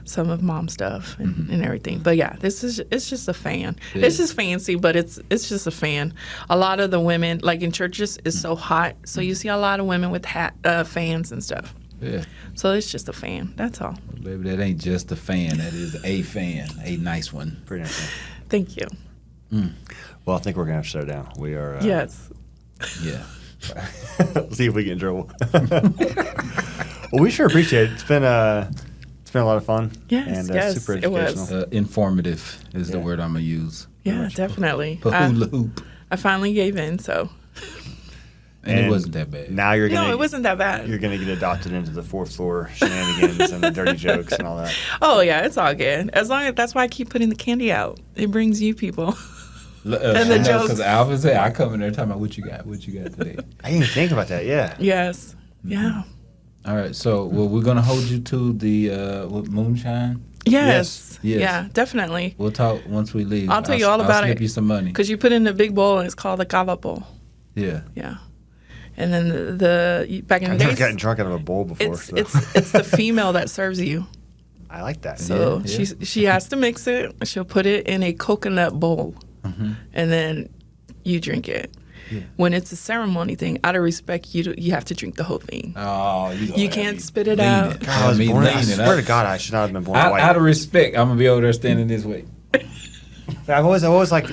some of mom's stuff and everything. But yeah, it's just a fan. Yeah. It's just fancy, but it's just a fan. A lot of the women, like in churches, it's so hot. So you see a lot of women with fans and stuff. Yeah. So it's just a fan. That's all. Baby, that ain't just a fan. That is a fan. A nice one. Pretty nice. Thank you. Well, I think we're going to have to shut down. We are. Yes. Yeah. See if we get in trouble. Well, we sure appreciate it. It's been a lot of fun. Yes, and yes, super it was. educational. Informative is the Yeah. word I'm going to use. Yeah, definitely. Hula hoop. I finally gave in, so. And it And wasn't that bad. Now you're gonna. No, it wasn't that bad. You're gonna get adopted into the fourth floor shenanigans and the dirty jokes and all that. Oh, yeah, it's all good. As long as that's why I keep putting the candy out. It brings you people. And the jokes. Because Alvin said, I come in there talking about what you got today. I didn't even think about that. Yeah. Yes. Yeah. All right, so we're going to hold you to the moonshine. Yes. Yes. Yeah, definitely. We'll talk once we leave. I'll tell you all about I'll slip it. you some money. Because you put it in a big bowl and it's called a kava bowl. Yeah. Yeah. And then the back in the I've never days, gotten drunk out of a bowl before. So. it's the female that serves you. I like that. So Yeah. she has to mix it. She'll put it in a coconut bowl, and then you drink it. Yeah. When it's a ceremony thing, out of respect, you have to drink the whole thing. Oh, You can't spit it out. God, I was born. I swear to God, I should not have been born white. Out of respect, I'm going to be over there standing this way. I've always like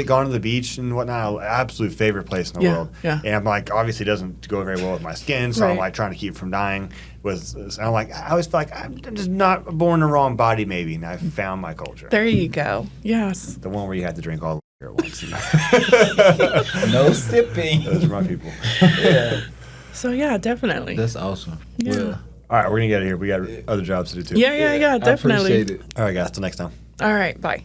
gone to the beach and whatnot. Absolute favorite place in the Yeah, world. yeah. And I'm like, obviously, it doesn't go very well with my skin, so I'm Right. like trying to keep it from dying. I'm like, I always feel like I'm just not born in the wrong body, maybe. And I found my culture. There you go. Yes. The one where you have to drink all the beer at once. No sipping. Those are my people. Yeah. So yeah, definitely. That's awesome. Yeah. Well, All right, we're gonna get out of here. We got other jobs to do too. Yeah, I definitely. appreciate it. All right, guys. Till next time. All right, bye.